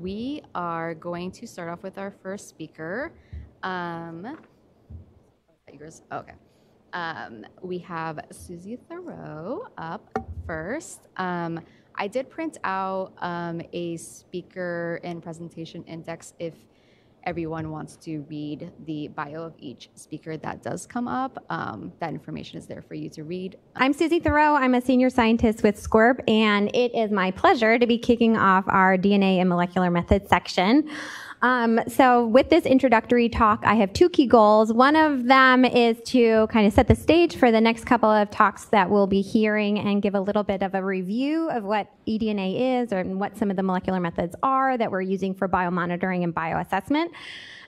We are going to start off with our first speaker. Okay. We have Susie Theroux up first. I did print out a speaker and presentation index if everyone wants to read the bio of each speaker that does come up. That information is there for you to read. I'm Susie Theroux. I'm a senior scientist with SCORP, and it is my pleasure to be kicking off our DNA and molecular methods section. So with this introductory talk, I have two key goals. One of them is to kind of set the stage for the next couple of talks that we'll be hearing and give a little bit of a review of what eDNA is and what some of the molecular methods are that we're using for biomonitoring and bioassessment.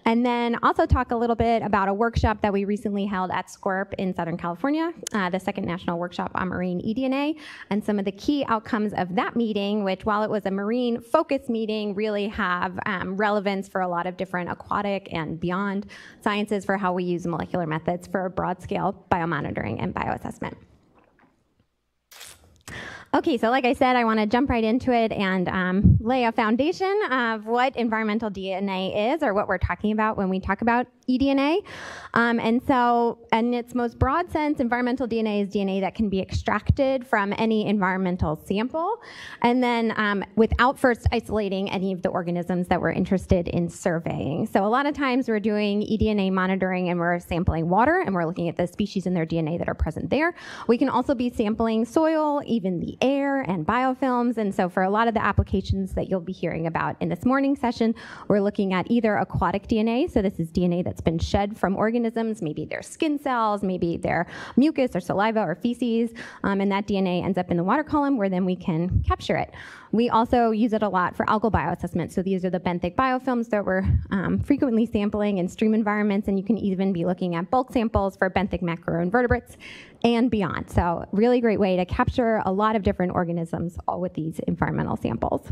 And then also talk a little bit about a workshop that we recently held at SCORP in Southern California, the second national workshop on marine eDNA, and some of the key outcomes of that meeting, which while it was a marine focus meeting, really have relevance for a lot of different aquatic and beyond sciences for how we use molecular methods for broad scale biomonitoring and bioassessment. Okay, so like I said, I want to jump right into it and lay a foundation of what environmental DNA is, or what we're talking about when we talk about eDNA. And so, in its most broad sense, environmental DNA is DNA that can be extracted from any environmental sample, and then without first isolating any of the organisms that we're interested in surveying. So a lot of times we're doing eDNA monitoring and we're sampling water, and we're looking at the species and their DNA that are present there. We can also be sampling soil, even the air, and biofilms. And so for a lot of the applications that you'll be hearing about in this morning session, we're looking at either aquatic DNA, so this is DNA that's been shed from organisms, maybe their skin cells, maybe their mucus or saliva or feces, and that DNA ends up in the water column where then we can capture it. We also use it a lot for algal bioassessment, so these are the benthic biofilms that we're frequently sampling in stream environments, and you can even be looking at bulk samples for benthic macroinvertebrates and beyond. So really great way to capture a lot of different organisms all with these environmental samples.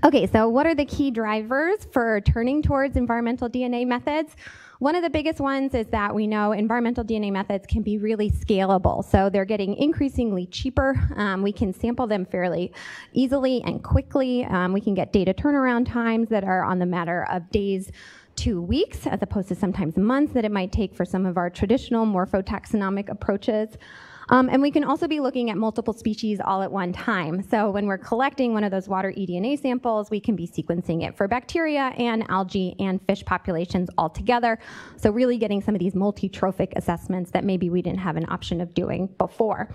Okay, so what are the key drivers for turning towards environmental DNA methods? One of the biggest ones is that we know environmental DNA methods can be really scalable. So they're getting increasingly cheaper. We can sample them fairly easily and quickly. We can get data turnaround times that are on the matter of days to weeks, as opposed to sometimes months that it might take for some of our traditional morphotaxonomic approaches. And we can also be looking at multiple species all at one time. So when we're collecting one of those water eDNA samples, we can be sequencing it for bacteria and algae and fish populations all together. So really getting some of these multi-trophic assessments that maybe we didn't have an option of doing before.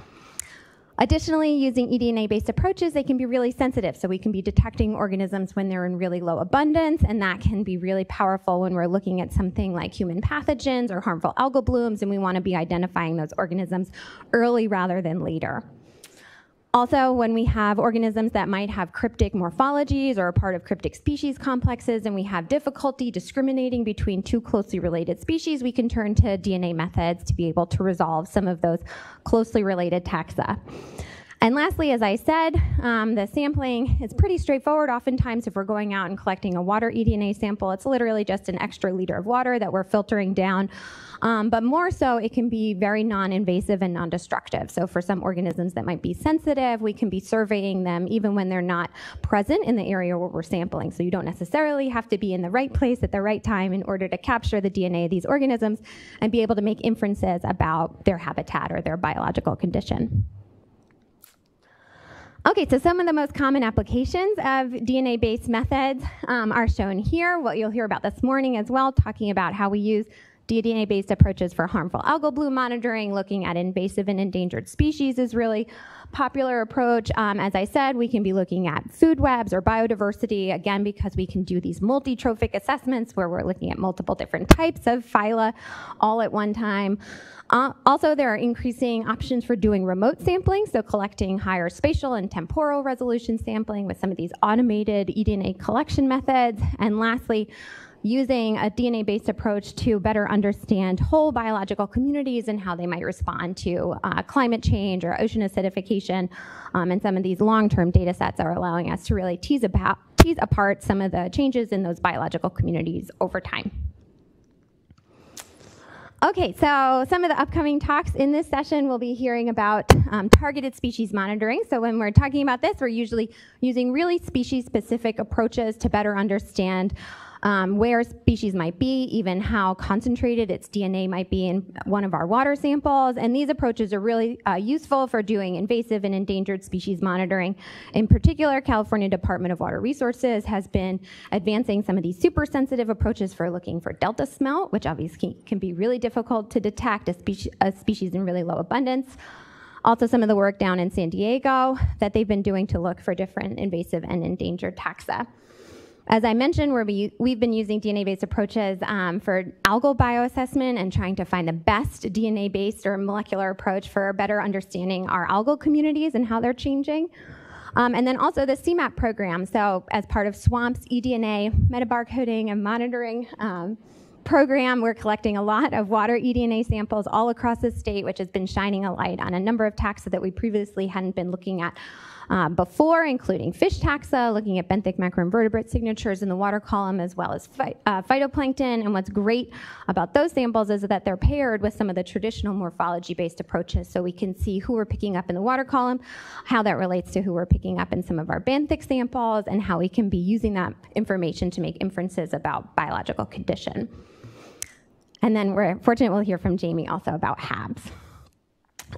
Additionally, using eDNA-based approaches, they can be really sensitive. So we can be detecting organisms when they're in really low abundance, and that can be really powerful when we're looking at something like human pathogens or harmful algal blooms, and we want to be identifying those organisms early rather than later. Also, when we have organisms that might have cryptic morphologies or are part of cryptic species complexes, and we have difficulty discriminating between two closely related species, we can turn to DNA methods to be able to resolve some of those closely related taxa. And lastly, as I said, the sampling is pretty straightforward. Oftentimes, if we're going out and collecting a water eDNA sample, it's literally just an extra liter of water that we're filtering down. But more so, it can be very non-invasive and non-destructive. So for some organisms that might be sensitive, we can be surveying them even when they're not present in the area where we're sampling. So you don't necessarily have to be in the right place at the right time in order to capture the DNA of these organisms and be able to make inferences about their habitat or their biological condition. Okay, so some of the most common applications of DNA-based methods are shown here. What you'll hear about this morning as well, talking about how we use DNA-based approaches for harmful algal bloom monitoring. Looking at invasive and endangered species is really popular approach. As I said, we can be looking at food webs or biodiversity, again, because we can do these multi-trophic assessments where we're looking at multiple different types of phyla all at one time. Also, there are increasing options for doing remote sampling, so collecting higher spatial and temporal resolution sampling with some of these automated eDNA collection methods. And lastly, using a DNA-based approach to better understand whole biological communities and how they might respond to climate change or ocean acidification. And some of these long-term data sets are allowing us to really tease apart some of the changes in those biological communities over time. Okay, so some of the upcoming talks in this session we'll be hearing about targeted species monitoring. So when we're talking about this, we're usually using really species-specific approaches to better understand where species might be, even how concentrated its DNA might be in one of our water samples. And these approaches are really useful for doing invasive and endangered species monitoring. In particular, California Department of Water Resources has been advancing some of these super sensitive approaches for looking for delta smelt, which obviously can be really difficult to detect a species in really low abundance. Also, some of the work down in San Diego that they've been doing to look for different invasive and endangered taxa. As I mentioned, we've been using DNA-based approaches for algal bioassessment and trying to find the best DNA-based or molecular approach for better understanding our algal communities and how they're changing. And then also the CMAP program. So as part of SWAMP's eDNA metabarcoding and monitoring program, we're collecting a lot of water eDNA samples all across the state, which has been shining a light on a number of taxa that we previously hadn't been looking at before, including fish taxa, looking at benthic macroinvertebrate signatures in the water column, as well as phytoplankton. And what's great about those samples is that they're paired with some of the traditional morphology-based approaches, so we can see who we're picking up in the water column, how that relates to who we're picking up in some of our benthic samples, and how we can be using that information to make inferences about biological condition. And then we're fortunate we'll hear from Jayme also about HABs.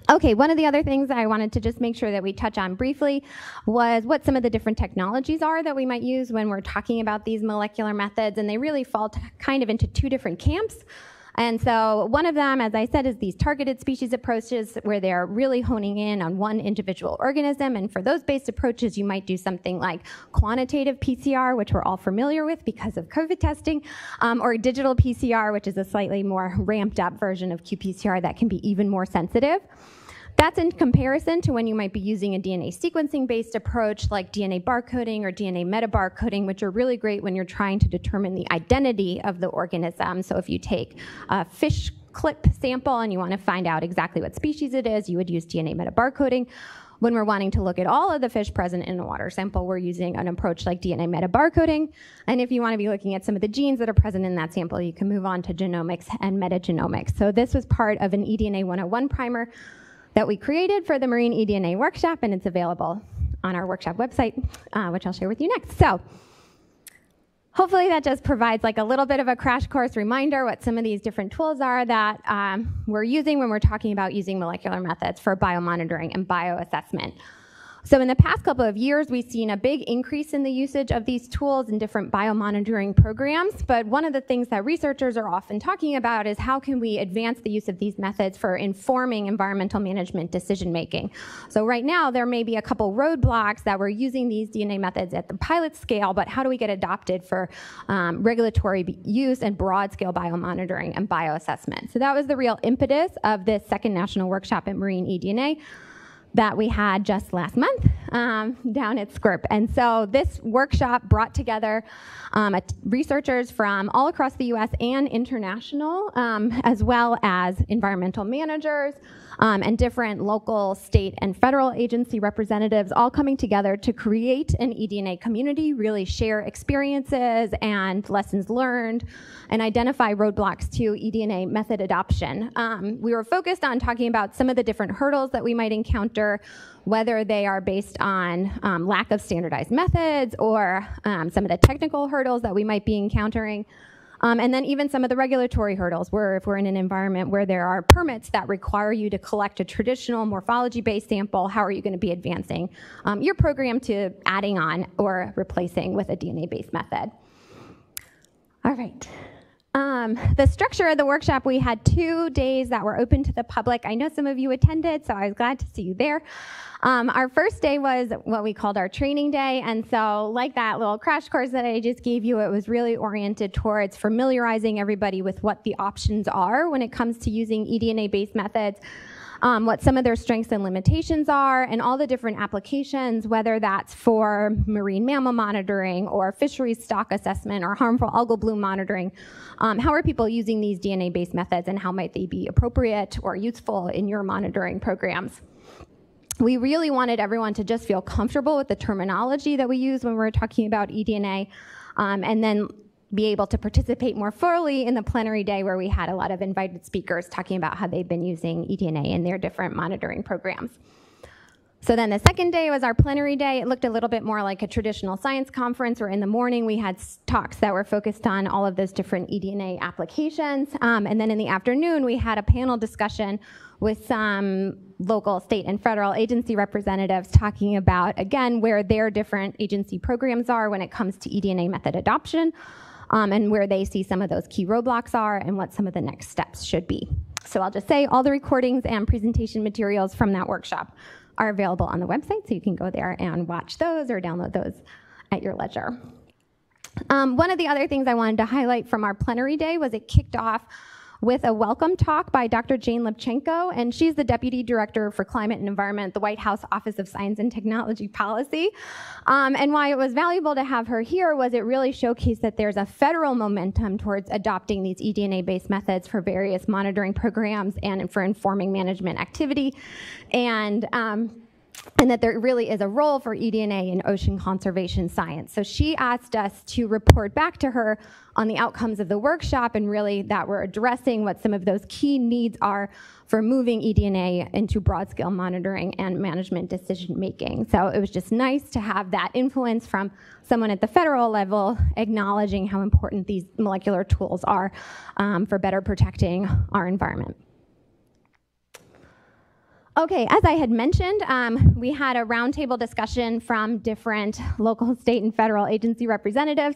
Okay, one of the other things I wanted to just make sure that we touch on briefly was what some of the different technologies are that we might use when we're talking about these molecular methods, and they really fall kind of into two different camps. And so one of them, as I said, is these targeted species approaches where they're really honing in on one individual organism. And for those based approaches, you might do something like quantitative PCR, which we're all familiar with because of COVID testing, or digital PCR, which is a slightly more ramped up version of qPCR that can be even more sensitive. That's in comparison to when you might be using a DNA sequencing-based approach like DNA barcoding or DNA metabarcoding, which are really great when you're trying to determine the identity of the organism. So if you take a fish clip sample and you want to find out exactly what species it is, you would use DNA metabarcoding. When we're wanting to look at all of the fish present in a water sample, we're using an approach like DNA metabarcoding. And if you want to be looking at some of the genes that are present in that sample, you can move on to genomics and metagenomics. So this was part of an eDNA 101 primer that we created for the Marine eDNA workshop, and it's available on our workshop website, which I'll share with you next. So hopefully that just provides like a little bit of a crash course reminder what some of these different tools are that we're using when we're talking about using molecular methods for biomonitoring and bioassessment. So in the past couple of years, we've seen a big increase in the usage of these tools in different biomonitoring programs. But one of the things that researchers are often talking about is how can we advance the use of these methods for informing environmental management decision-making. So right now, there may be a couple roadblocks that we're using these DNA methods at the pilot scale, but how do we get adopted for regulatory use and broad-scale biomonitoring and bioassessment? So that was the real impetus of this second national workshop at Marine eDNA that we had just last month down at SCRP. And so this workshop brought together researchers from all across the US and international, as well as environmental managers and different local, state, and federal agency representatives all coming together to create an eDNA community, really share experiences and lessons learned, and identify roadblocks to eDNA method adoption. We were focused on talking about some of the different hurdles that we might encounter, whether they are based on lack of standardized methods or some of the technical hurdles that we might be encountering. And then even some of the regulatory hurdles, where if we're in an environment where there are permits that require you to collect a traditional morphology-based sample, how are you going to be advancing your program to adding on or replacing with a DNA-based method? All right. The structure of the workshop, we had 2 days that were open to the public. I know some of you attended, so I was glad to see you there. Our first day was what we called our training day, and so like that little crash course that I just gave you, it was really oriented towards familiarizing everybody with what the options are when it comes to using eDNA-based methods, what some of their strengths and limitations are, and all the different applications, whether that's for marine mammal monitoring or fisheries stock assessment or harmful algal bloom monitoring. How are people using these DNA-based methods, and how might they be appropriate or useful in your monitoring programs? We really wanted everyone to just feel comfortable with the terminology that we use when we're talking about eDNA, and then be able to participate more fully in the plenary day, where we had a lot of invited speakers talking about how they've been using eDNA in their different monitoring programs. So then the second day was our plenary day. It looked a little bit more like a traditional science conference, where in the morning we had talks that were focused on all of those different eDNA applications. And then in the afternoon, we had a panel discussion with some local, state, and federal agency representatives talking about, again, where their different agency programs are when it comes to eDNA method adoption, and where they see some of those key roadblocks are and what some of the next steps should be. So I'll just say all the recordings and presentation materials from that workshop are available on the website, so you can go there and watch those or download those at your leisure. One of the other things I wanted to highlight from our plenary day was it kicked off with a welcome talk by Dr. Jayme Lipchenko, and she's the Deputy Director for Climate and Environment at the White House Office of Science and Technology Policy. And why it was valuable to have her here was it really showcased that there's a federal momentum towards adopting these eDNA-based methods for various monitoring programs and for informing management activity, and that there really is a role for eDNA in ocean conservation science. So she asked us to report back to her on the outcomes of the workshop, and really that we're addressing what some of those key needs are for moving eDNA into broad-scale monitoring and management decision-making. So it was just nice to have that influence from someone at the federal level acknowledging how important these molecular tools are for better protecting our environment. Okay, as I had mentioned, we had a roundtable discussion from different local, state, and federal agency representatives.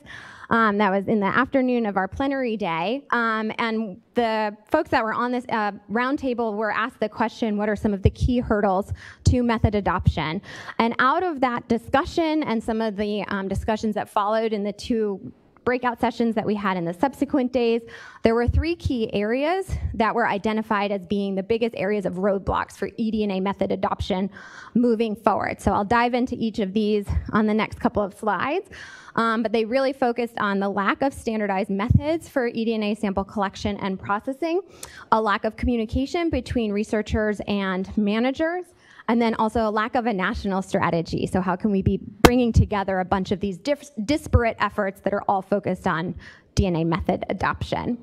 That was in the afternoon of our plenary day. And the folks that were on this roundtable were asked the question, what are some of the key hurdles to method adoption? And out of that discussion and some of the discussions that followed in the two breakout sessions that we had in the subsequent days, there were three key areas that were identified as being the biggest areas of roadblocks for eDNA method adoption moving forward. So I'll dive into each of these on the next couple of slides. But they really focused on the lack of standardized methods for eDNA sample collection and processing, a lack of communication between researchers and managers, and then also a lack of a national strategy. So how can we be bringing together a bunch of these disparate efforts that are all focused on DNA method adoption?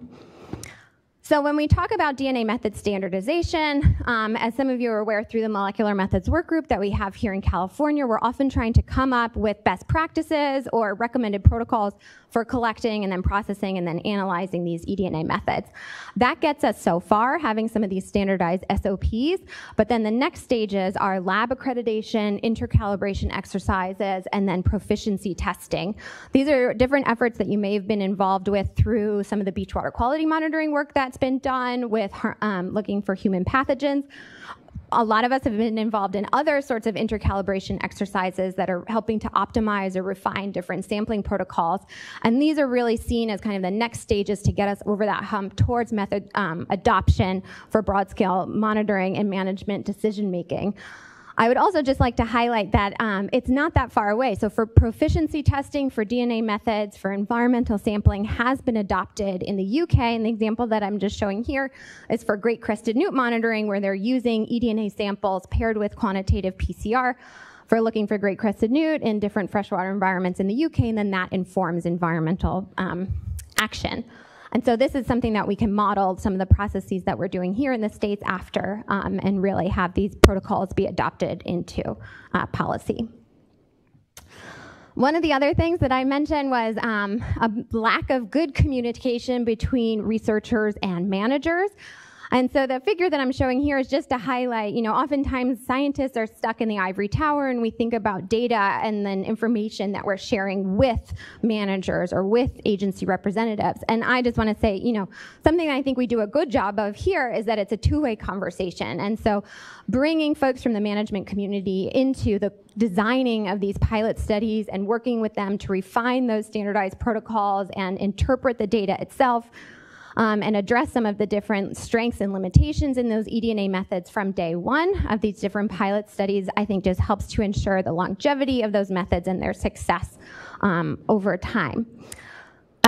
So when we talk about DNA method standardization, as some of you are aware through the Molecular Methods Workgroup that we have here in California, we're often trying to come up with best practices or recommended protocols for collecting and then processing and then analyzing these eDNA methods. That gets us so far, having some of these standardized SOPs, but then the next stages are lab accreditation, intercalibration exercises, and then proficiency testing. These are different efforts that you may have been involved with through some of the beach water quality monitoring work that's been done with looking for human pathogens. A lot of us have been involved in other sorts of intercalibration exercises that are helping to optimize or refine different sampling protocols. And these are really seen as kind of the next stages to get us over that hump towards method adoption for broad-scale monitoring and management decision-making. I would also just like to highlight that it's not that far away. So for proficiency testing, for DNA methods, for environmental sampling has been adopted in the UK. And the example that I'm just showing here is for great crested newt monitoring, where they're using eDNA samples paired with quantitative PCR for looking for great crested newt in different freshwater environments in the UK, and then that informs environmental action. And so this is something that we can model some of the processes that we're doing here in the States after and really have these protocols be adopted into policy. One of the other things that I mentioned was a lack of good communication between researchers and managers. And so the figure that I'm showing here is just to highlight, oftentimes scientists are stuck in the ivory tower and we think about data and then information that we're sharing with managers or with agency representatives. And I just want to say, something I think we do a good job of here is that it's a two-way conversation. And so bringing folks from the management community into the designing of these pilot studies and working with them to refine those standardized protocols and interpret the data itself, and address some of the different strengths and limitations in those eDNA methods from day one of these different pilot studies, I think just helps to ensure the longevity of those methods and their success over time.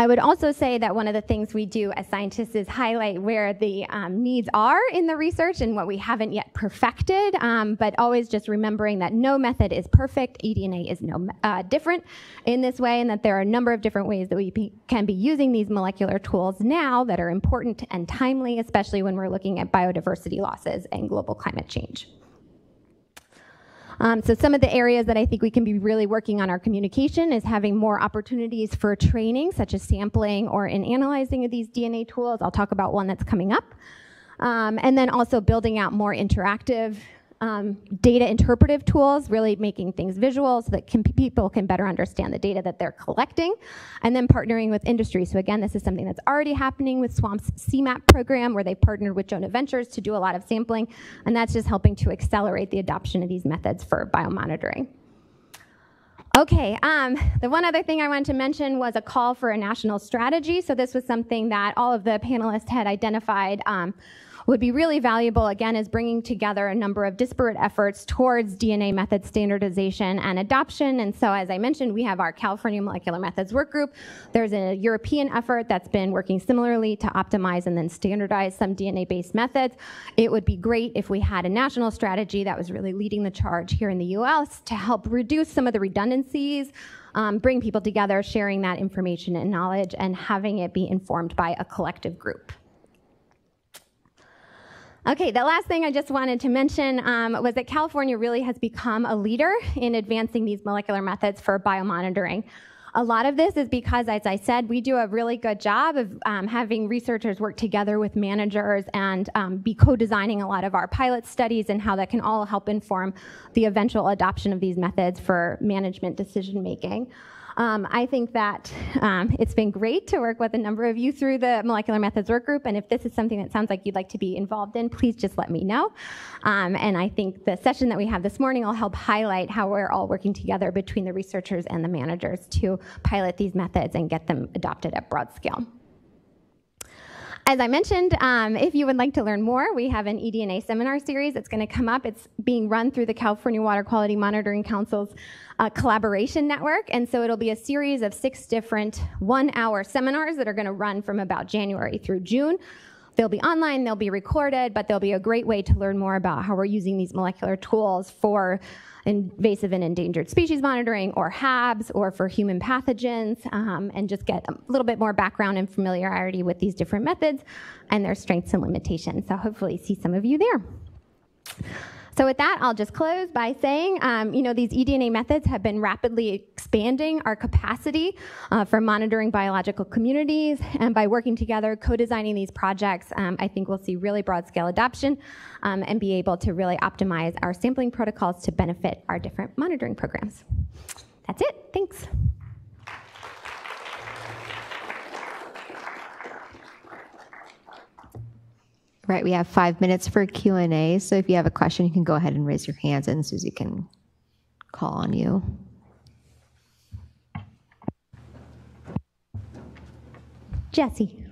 I would also say that one of the things we do as scientists is highlight where the needs are in the research and what we haven't yet perfected, but always just remembering that no method is perfect. eDNA is no different in this way, and that there are a number of different ways that we can be using these molecular tools now that are important and timely, especially when we're looking at biodiversity losses and global climate change. So some of the areas that I think we can be really working on our communication is having more opportunities for training, such as sampling or in analyzing of these DNA tools. I'll talk about one that's coming up. And then also building out more interactive data interpretive tools, really making things visual so that people can better understand the data that they're collecting, and then partnering with industry. So again, this is something that's already happening with SWAMP's CMAP program, where they've partnered with Jonah Ventures to do a lot of sampling, and that's just helping to accelerate the adoption of these methods for biomonitoring. Okay, the one other thing I wanted to mention was a call for a national strategy. So this was something that all of the panelists had identified would be really valuable, again, is bringing together a number of disparate efforts towards DNA method standardization and adoption. And so, as I mentioned, we have our California Molecular Methods Workgroup. There's a European effort that's been working similarly to optimize and then standardize some DNA-based methods. It would be great if we had a national strategy that was really leading the charge here in the US to help reduce some of the redundancies, bring people together, sharing that information and knowledge, and having it be informed by a collective group. Okay, the last thing I just wanted to mention was that California really has become a leader in advancing these molecular methods for biomonitoring. A lot of this is because, as I said, we do a really good job of having researchers work together with managers and be co-designing a lot of our pilot studies and how that can all help inform the eventual adoption of these methods for management decision making. I think that it's been great to work with a number of you through the Molecular Methods Workgroup, and if this is something that sounds like you'd like to be involved in, please just let me know. And I think the session that we have this morning will help highlight how we're all working together between the researchers and the managers to pilot these methods and get them adopted at broad scale. As I mentioned, if you would like to learn more, we have an eDNA seminar series that's going to come up. It's being run through the California Water Quality Monitoring Council's collaboration network, and so it'll be a series of 6 different 1-hour seminars that are going to run from about January through June. They'll be online, they'll be recorded, but they'll be a great way to learn more about how we're using these molecular tools for invasive and endangered species monitoring, or HABs, or for human pathogens, and just get a little bit more background and familiarity with these different methods and their strengths and limitations. So hopefully see some of you there. So with that, I'll just close by saying, these eDNA methods have been rapidly expanding our capacity for monitoring biological communities, and by working together, co-designing these projects, I think we'll see really broad-scale adoption and be able to really optimize our sampling protocols to benefit our different monitoring programs. That's it. Thanks. Right, we have 5 minutes for Q&A, so if you have a question, you can go ahead and raise your hands and Susie can call on you. Jesse.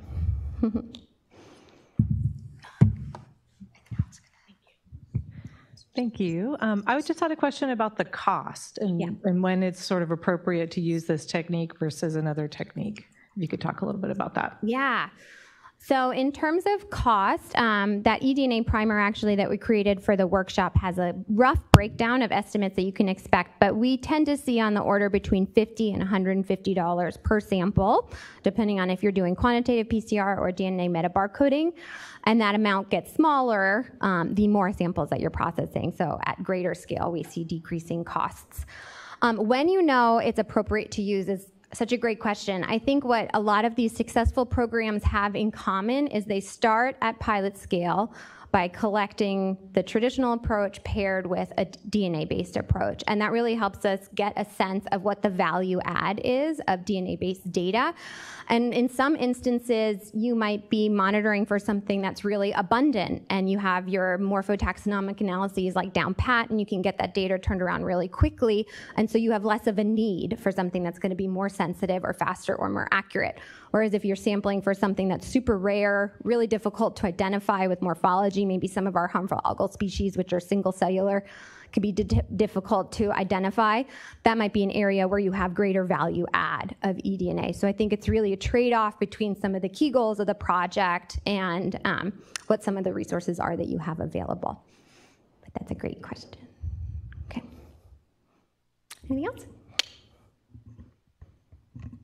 Thank you. I just had a question about the cost and when it's sort of appropriate to use this technique versus another technique. If you could talk a little bit about that. Yeah. So in terms of cost, that eDNA primer actually that we created for the workshop has a rough breakdown of estimates that you can expect, but we tend to see on the order between $50 and $150 per sample, depending on if you're doing quantitative PCR or DNA metabarcoding, and that amount gets smaller the more samples that you're processing. So at greater scale, we see decreasing costs. When you know it's appropriate to use is such a great question. I think what a lot of these successful programs have in common is they start at pilot scale by collecting the traditional approach paired with a DNA-based approach. And that really helps us get a sense of what the value add is of DNA-based data. And in some instances, you might be monitoring for something that's really abundant, and you have your morphotaxonomic analyses like down pat, and you can get that data turned around really quickly. And so you have less of a need for something that's going to be more sensitive or faster or more accurate. Whereas if you're sampling for something that's super rare, really difficult to identify with morphology, maybe some of our harmful algal species, which are single cellular, could be difficult to identify, that might be an area where you have greater value add of eDNA. So I think it's really a trade-off between some of the key goals of the project and what some of the resources are that you have available. But that's a great question. Okay. Anything else?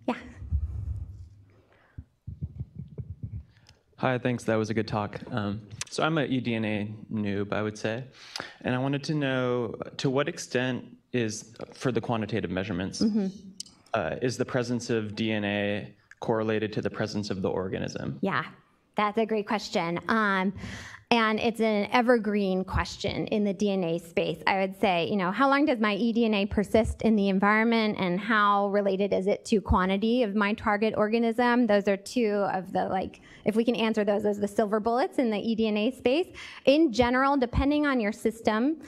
Yeah. Hi, thanks. That was a good talk. So I'm an eDNA noob, I would say, and I wanted to know to what extent is, for the quantitative measurements, is the presence of DNA correlated to the presence of the organism? Yeah, that's a great question. And it's an evergreen question in the DNA space. I would say, you know, how long does my eDNA persist in the environment and how related is it to quantity of my target organism? Those are two of the, like, if we can answer those as the silver bullets in the eDNA space. In general, depending on your system,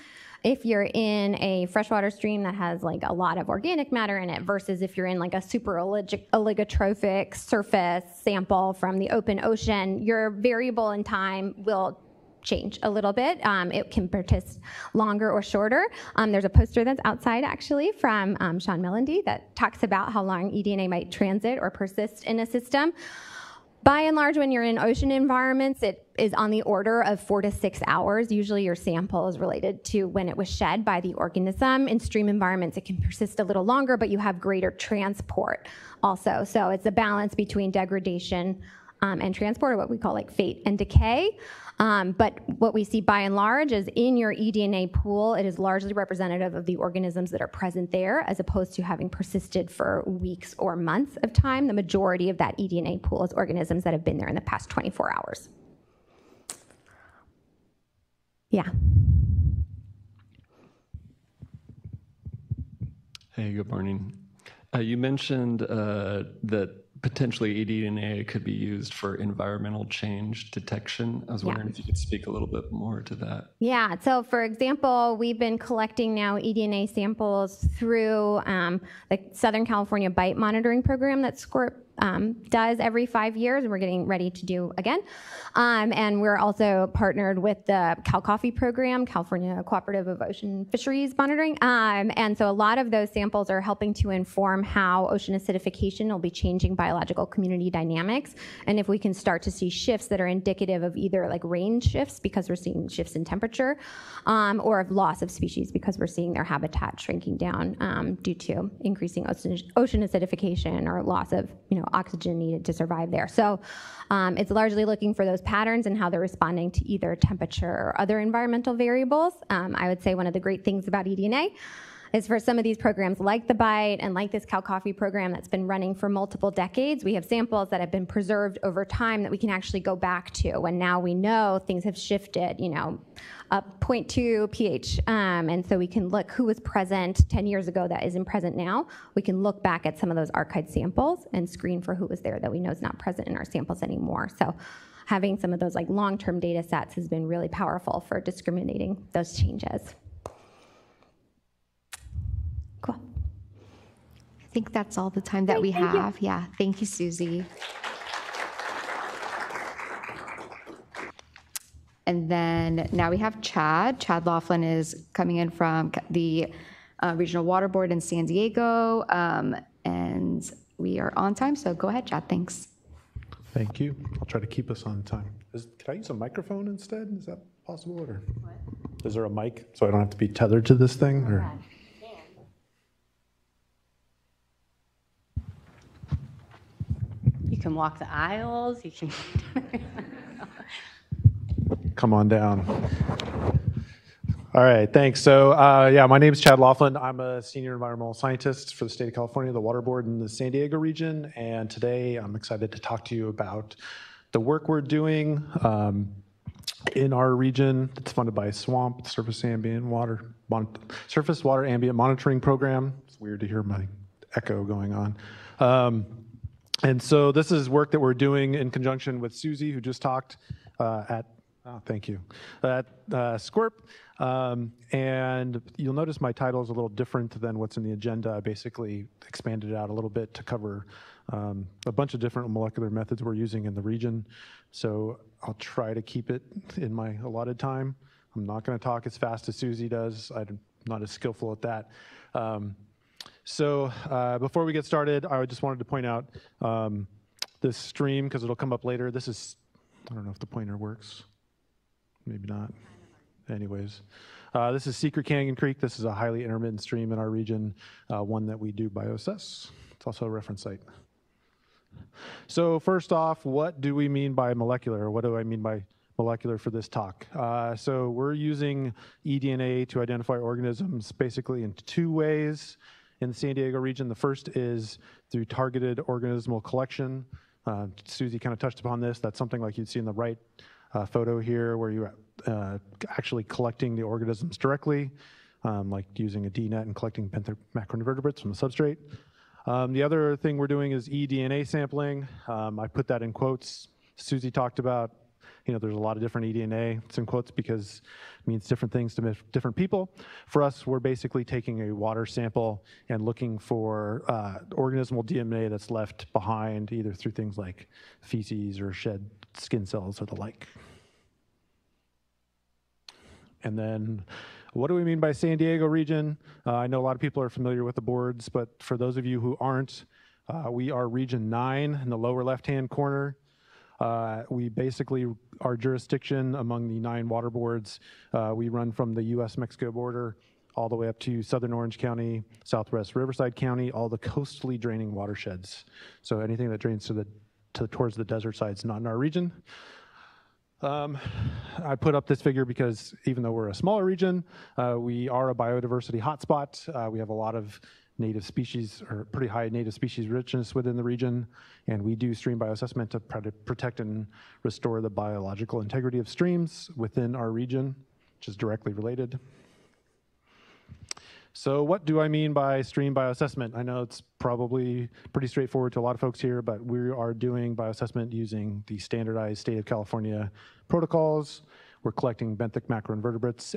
if you're in a freshwater stream that has like a lot of organic matter in it versus if you're in like a super oligotrophic surface sample from the open ocean, your variable in time will change a little bit. It can persist longer or shorter. There's a poster that's outside actually from Sean Melendy that talks about how long eDNA might transit or persist in a system. By and large, when you're in ocean environments, it is on the order of 4 to 6 hours. Usually your sample is related to when it was shed by the organism. In stream environments, it can persist a little longer, but you have greater transport also. So it's a balance between degradation and transport, or what we call like fate and decay. But what we see by and large is in your eDNA pool, it is largely representative of the organisms that are present there, as opposed to having persisted for weeks or months of time. The majority of that eDNA pool is organisms that have been there in the past 24 hours. Yeah. Hey, good morning. You mentioned that potentially eDNA could be used for environmental change detection. I was wondering if you could speak a little bit more to that. Yeah, so for example, we've been collecting now eDNA samples through the Southern California Bite Monitoring Program that SCORP does every 5 years, and we're getting ready to do again. And we're also partnered with the Cal Coffee Program, California Cooperative of Ocean Fisheries Monitoring. And so a lot of those samples are helping to inform how ocean acidification will be changing biological community dynamics. And if we can start to see shifts that are indicative of either like range shifts because we're seeing shifts in temperature, or of loss of species because we're seeing their habitat shrinking down due to increasing ocean acidification or loss of, you know, oxygen needed to survive there. So it's largely looking for those patterns and how they're responding to either temperature or other environmental variables. I would say one of the great things about eDNA is for some of these programs like the BITE and like this Cal Coffee program that's been running for multiple decades, we have samples that have been preserved over time that we can actually go back to when now we know things have shifted, you know, up 0.2 pH. And so we can look who was present 10 years ago that isn't present now. We can look back at some of those archived samples and screen for who was there that we know is not present in our samples anymore. So having some of those like long-term data sets has been really powerful for discriminating those changes. Cool. I think that's all the time that we have. Yeah, thank you, Susie. And then now we have Chad. Chad Loflen is coming in from the Regional Water Board in San Diego. And we are on time, so go ahead, Chad, thanks. Thank you. I'll try to keep us on time. Could I use a microphone instead? Is that possible? Or what? Is there a mic so I don't have to be tethered to this thing? Or? You can walk the aisles, you can... Come on down. All right, thanks. So yeah, my name is Chad Loflen. I'm a senior environmental scientist for the state of California, the Water Board in the San Diego region. And today I'm excited to talk to you about the work we're doing in our region. It's funded by SWAMP, Surface Water Ambient Monitoring Program. It's weird to hear my echo going on. And so this is work that we're doing in conjunction with Susie, who just talked at Oh, thank you. Squirp. And you'll notice my title is a little different than what's in the agenda. I basically expanded it out a little bit to cover a bunch of different molecular methods we're using in the region. So I'll try to keep it in my allotted time. I'm not going to talk as fast as Susie does. I'm not as skillful at that. So before we get started, I just wanted to point out this stream, because it'll come up later. This is, I don't know if the pointer works. Maybe not. Anyways, this is Secret Canyon Creek. This is a highly intermittent stream in our region, one that we do bioassess. It's also a reference site. So first off, what do we mean by molecular? What do I mean by molecular for this talk? So we're using eDNA to identify organisms basically in two ways in the San Diego region. The first is through targeted organismal collection. Susie kind of touched upon this. That's something like you'd see in the right photo here, where you're actually collecting the organisms directly, like using a DNet and collecting benthic macroinvertebrates from the substrate. The other thing we're doing is eDNA sampling. I put that in quotes. Susie talked about, there's a lot of different eDNA. It's in quotes because it means different things to different people. For us, we're basically taking a water sample and looking for organismal DNA that's left behind, either through things like feces or shed skin cells or the like. And then, what do we mean by San Diego region? I know a lot of people are familiar with the boards, but for those of you who aren't, we are region 9 in the lower left-hand corner. We basically, our jurisdiction among the 9 water boards, we run from the US-Mexico border all the way up to Southern Orange County, Southwest Riverside County, all the coastally draining watersheds. So anything that drains towards the desert side is not in our region. I put up this figure because even though we're a smaller region, we are a biodiversity hotspot. We have a lot of native species, or pretty high native species richness within the region, and we do stream bioassessment to protect and restore the biological integrity of streams within our region, which is directly related. So what do I mean by stream bioassessment? I know it's probably pretty straightforward to a lot of folks here, but we are doing bioassessment using the standardized state of California protocols. We're collecting benthic macroinvertebrates,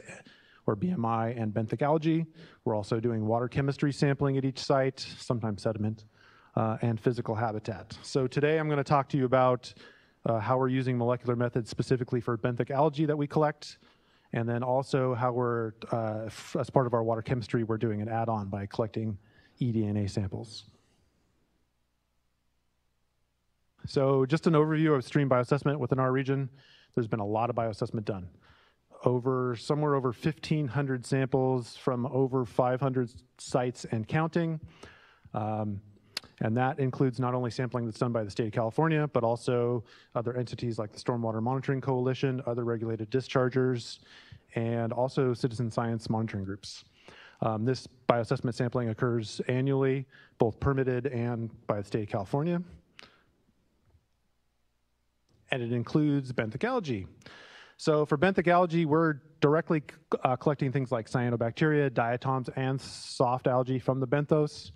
or BMI, and benthic algae. We're also doing water chemistry sampling at each site, sometimes sediment, and physical habitat. So today I'm going to talk to you about how we're using molecular methods specifically for benthic algae that we collect, and then also how we're, as part of our water chemistry, we're doing an add-on by collecting eDNA samples. So just an overview of stream bioassessment within our region. There's been a lot of bioassessment done. Somewhere over 1,500 samples from over 500 sites and counting. And that includes not only sampling that's done by the state of California, but also other entities like the Stormwater Monitoring Coalition, other regulated dischargers, and also citizen science monitoring groups. This bioassessment sampling occurs annually, both permitted and by the state of California. And it includes benthic algae. So for benthic algae, we're directly collecting things like cyanobacteria, diatoms, and soft algae from the benthos.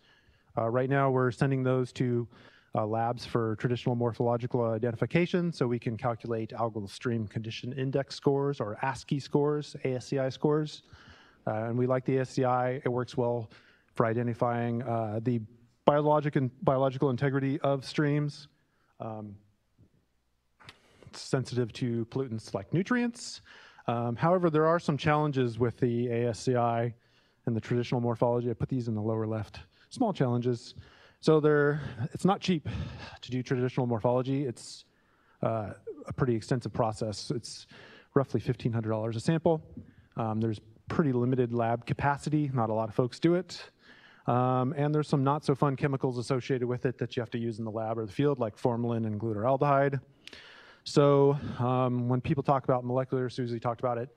Right now, we're sending those to labs for traditional morphological identification, so we can calculate algal stream condition index scores, or ASCII scores, ASCI scores. And we like the ASCI. It works well for identifying the biological integrity of streams. It's sensitive to pollutants like nutrients. However, there are some challenges with the ASCI and the traditional morphology. I put these in the lower left. Small challenges. So it's not cheap to do traditional morphology. It's a pretty extensive process. It's roughly $1,500 a sample. There's pretty limited lab capacity. Not a lot of folks do it. And there's some not so fun chemicals associated with it that you have to use in the lab or the field, like formalin and glutaraldehyde. So when people talk about molecular, Susie talked about it.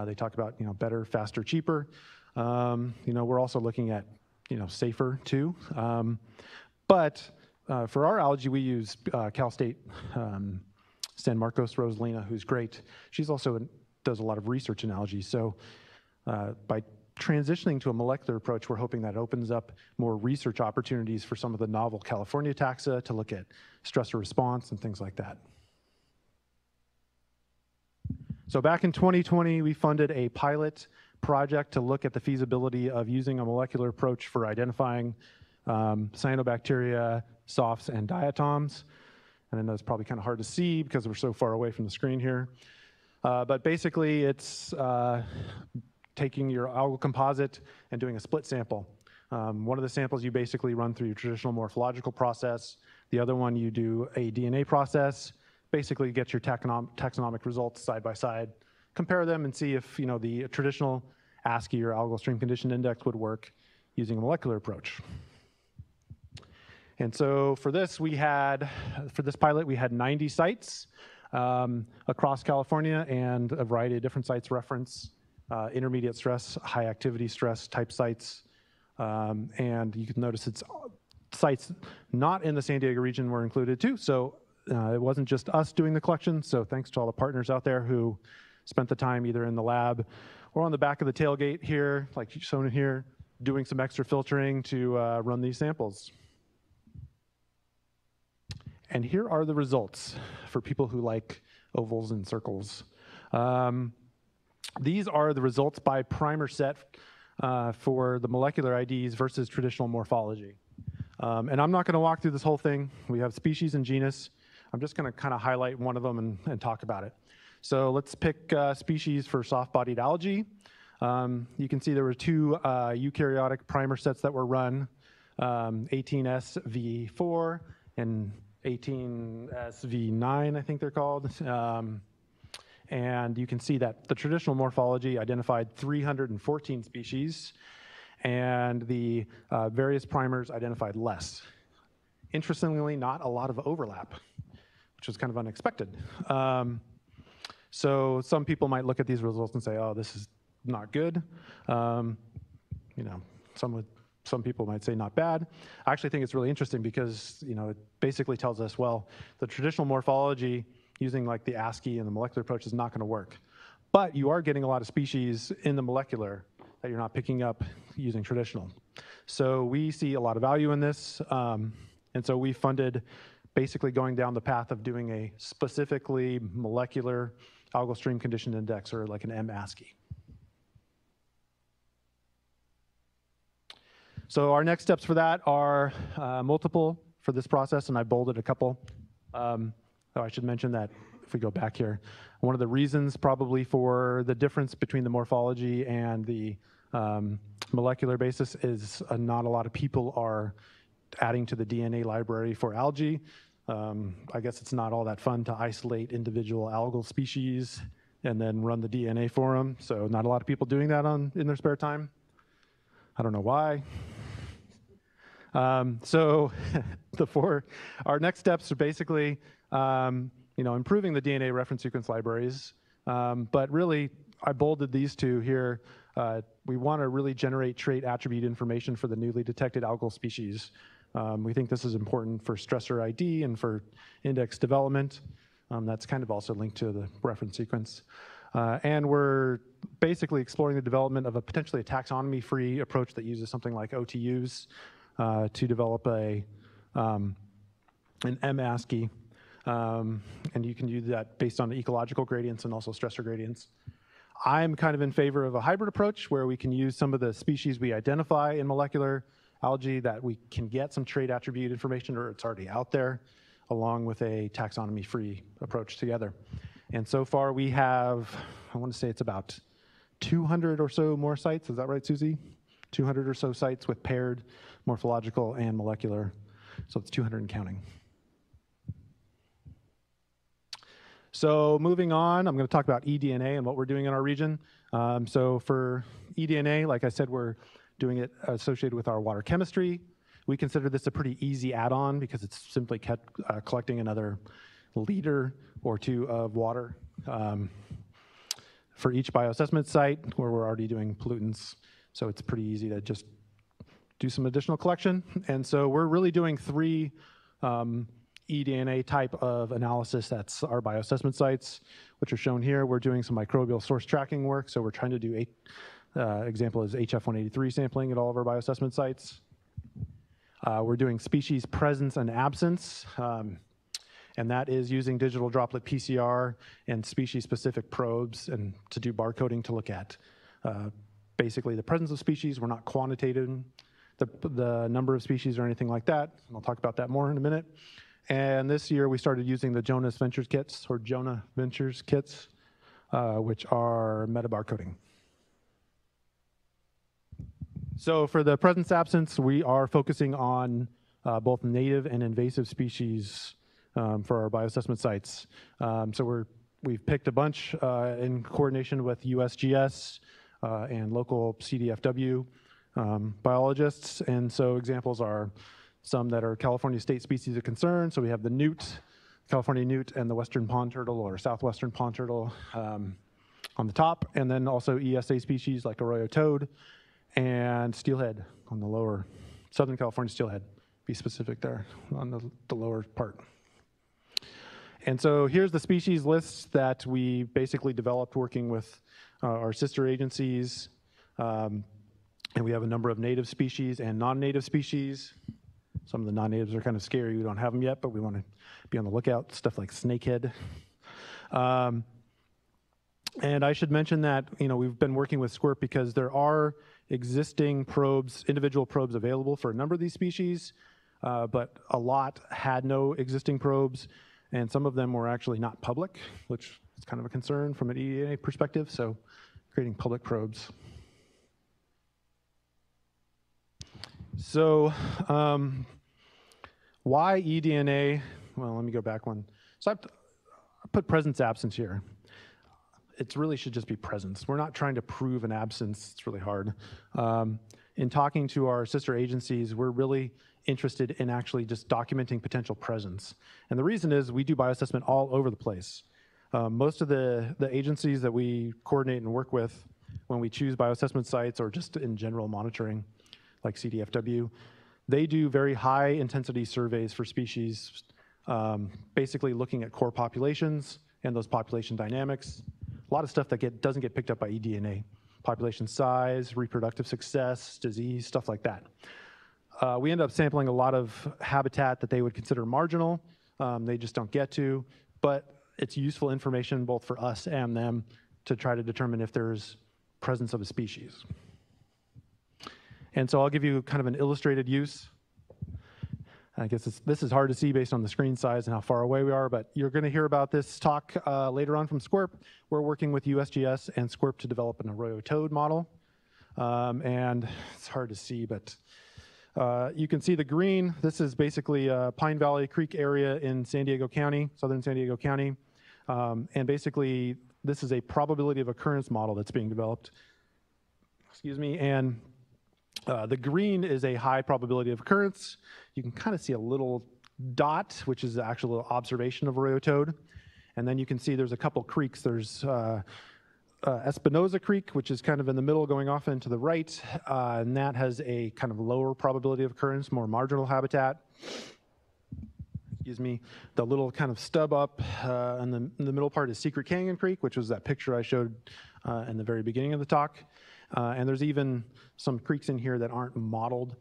They talk about better, faster, cheaper. We're also looking at safer too. But for our algae, we use Cal State San Marcos Rosalina, who's great. She's also does a lot of research in algae. So by transitioning to a molecular approach, we're hoping that opens up more research opportunities for some of the novel California taxa to look at stressor response and things like that. So back in 2020, we funded a pilot project to look at the feasibility of using a molecular approach for identifying cyanobacteria, softs, and diatoms. And I know it's probably kind of hard to see because we're so far away from the screen here. But basically, it's taking your algal composite and doing a split sample. One of the samples you basically run through your traditional morphological process. The other one you do a DNA process. Basically get your taxonomic results side by side, compare them and see if the traditional ASCII or algal stream condition index would work using a molecular approach. And so for this pilot, we had 90 sites across California and a variety of different sites reference intermediate stress, high activity stress type sites. And you can notice it's sites not in the San Diego region were included too. So it wasn't just us doing the collection. So thanks to all the partners out there who spent the time either in the lab or on the back of the tailgate here, like shown here, doing some extra filtering to run these samples. And here are the results for people who like ovals and circles. These are the results by primer set for the molecular IDs versus traditional morphology. And I'm not going to walk through this whole thing. We have species and genus. I'm just going to kind of highlight one of them and talk about it. So let's pick species for soft-bodied algae. You can see there were two eukaryotic primer sets that were run, 18SV4 and 18SV9, I think they're called. And you can see that the traditional morphology identified 314 species, and the various primers identified less. Interestingly, not a lot of overlap, which was kind of unexpected. So some people might look at these results and say, oh, this is not good. Some people might say not bad. I actually think it's really interesting because it basically tells us, well, the traditional morphology using like the ASCII and the molecular approach is not going to work. But you are getting a lot of species in the molecular that you're not picking up using traditional. So we see a lot of value in this. And so we funded basically going down the path of doing a specifically molecular algal stream condition index, or like an M-ASCII. So our next steps for that are multiple for this process, and I bolded a couple. I should mention that if we go back here, one of the reasons probably for the difference between the morphology and the molecular basis is not a lot of people are adding to the DNA library for algae. I guess it's not all that fun to isolate individual algal species and then run the DNA for them. So not a lot of people doing that in their spare time. I don't know why. So our next steps are basically improving the DNA reference sequence libraries. But really, I bolded these two here. We want to really generate trait attribute information for the newly detected algal species. We think this is important for stressor ID and for index development. That's kind of also linked to the reference sequence. And we're basically exploring the development of potentially a taxonomy-free approach that uses something like OTUs to develop an M-ASCII. And you can do that based on ecological gradients and also stressor gradients. I'm kind of in favor of a hybrid approach where we can use some of the species we identify in molecular algae that we can get some trait attribute information, or it's already out there, along with a taxonomy-free approach together. And so far we have, I want to say it's about 200 or so more sites. Is that right, Susie? 200 or so sites with paired morphological and molecular. So it's 200 and counting. So moving on, I'm going to talk about eDNA and what we're doing in our region. So for eDNA, like I said, we're doing it associated with our water chemistry. We consider this a pretty easy add-on because it's simply collecting another liter or two of water for each bioassessment site where we're already doing pollutants. So it's pretty easy to just do some additional collection. And so we're really doing three eDNA type of analysis. That's our bioassessment sites, which are shown here. We're doing some microbial source tracking work. So we're trying to do example is HF183 sampling at all of our bioassessment sites. We're doing species presence and absence. and that is using digital droplet PCR and species-specific probes and to do barcoding to look at basically the presence of species. We're not quantitating the number of species or anything like that. And I'll talk about that more in a minute. And this year we started using the Jonah Ventures kits, which are metabarcoding. So for the presence absence, we are focusing on both native and invasive species for our bioassessment sites. So we've picked a bunch in coordination with USGS and local CDFW biologists. And so examples are some that are California state species of concern. So we have the newt, California newt, and the western pond turtle or southwestern pond turtle on the top. And then also ESA species like arroyo toad and steelhead on the lower, Southern California steelhead, be specific there on the lower part. And so here's the species list that we basically developed working with our sister agencies. And we have a number of native species and non-native species. Some of the non-natives are kind of scary. We don't have them yet, but we want to be on the lookout. Stuff like snakehead. And I should mention that we've been working with SQUIRP because there are existing probes, individual probes available for a number of these species, but a lot had no existing probes, and some of them were actually not public, which is kind of a concern from an eDNA perspective. So creating public probes. So why eDNA? Well, let me go back one. So I put presence absence here. It really should just be presence. We're not trying to prove an absence. It's really hard. In talking to our sister agencies, we're really interested in actually just documenting potential presence. And the reason is we do bioassessment all over the place. Most of the agencies that we coordinate and work with when we choose bioassessment sites or just in general monitoring, like CDFW, they do very high intensity surveys for species, basically looking at core populations and those population dynamics. A lot of stuff that doesn't get picked up by eDNA. Population size, reproductive success, disease, stuff like that. We end up sampling a lot of habitat that they would consider marginal. They just don't get to, but it's useful information both for us and them to try to determine if there's presence of a species. And so I'll give you kind of an illustrated use. I guess this is hard to see based on the screen size and how far away we are, but you're going to hear about this talk later on from SQUIRP. We're working with USGS and SQUIRP to develop an arroyo toad model. And it's hard to see, but you can see the green. This is basically Pine Valley Creek area in San Diego County, southern San Diego County. And basically, this is a probability of occurrence model that's being developed. Excuse me, and the green is a high probability of occurrence. You can kind of see a little dot, which is the actual observation of arroyo toad. And then you can see there's a couple creeks. There's Espinosa Creek, which is kind of in the middle going off into the right. And that has a kind of lower probability of occurrence, more marginal habitat. Excuse me. The little kind of stub up in the middle part is Secret Canyon Creek, which was that picture I showed in the very beginning of the talk. And there's even some creeks in here that aren't modeled.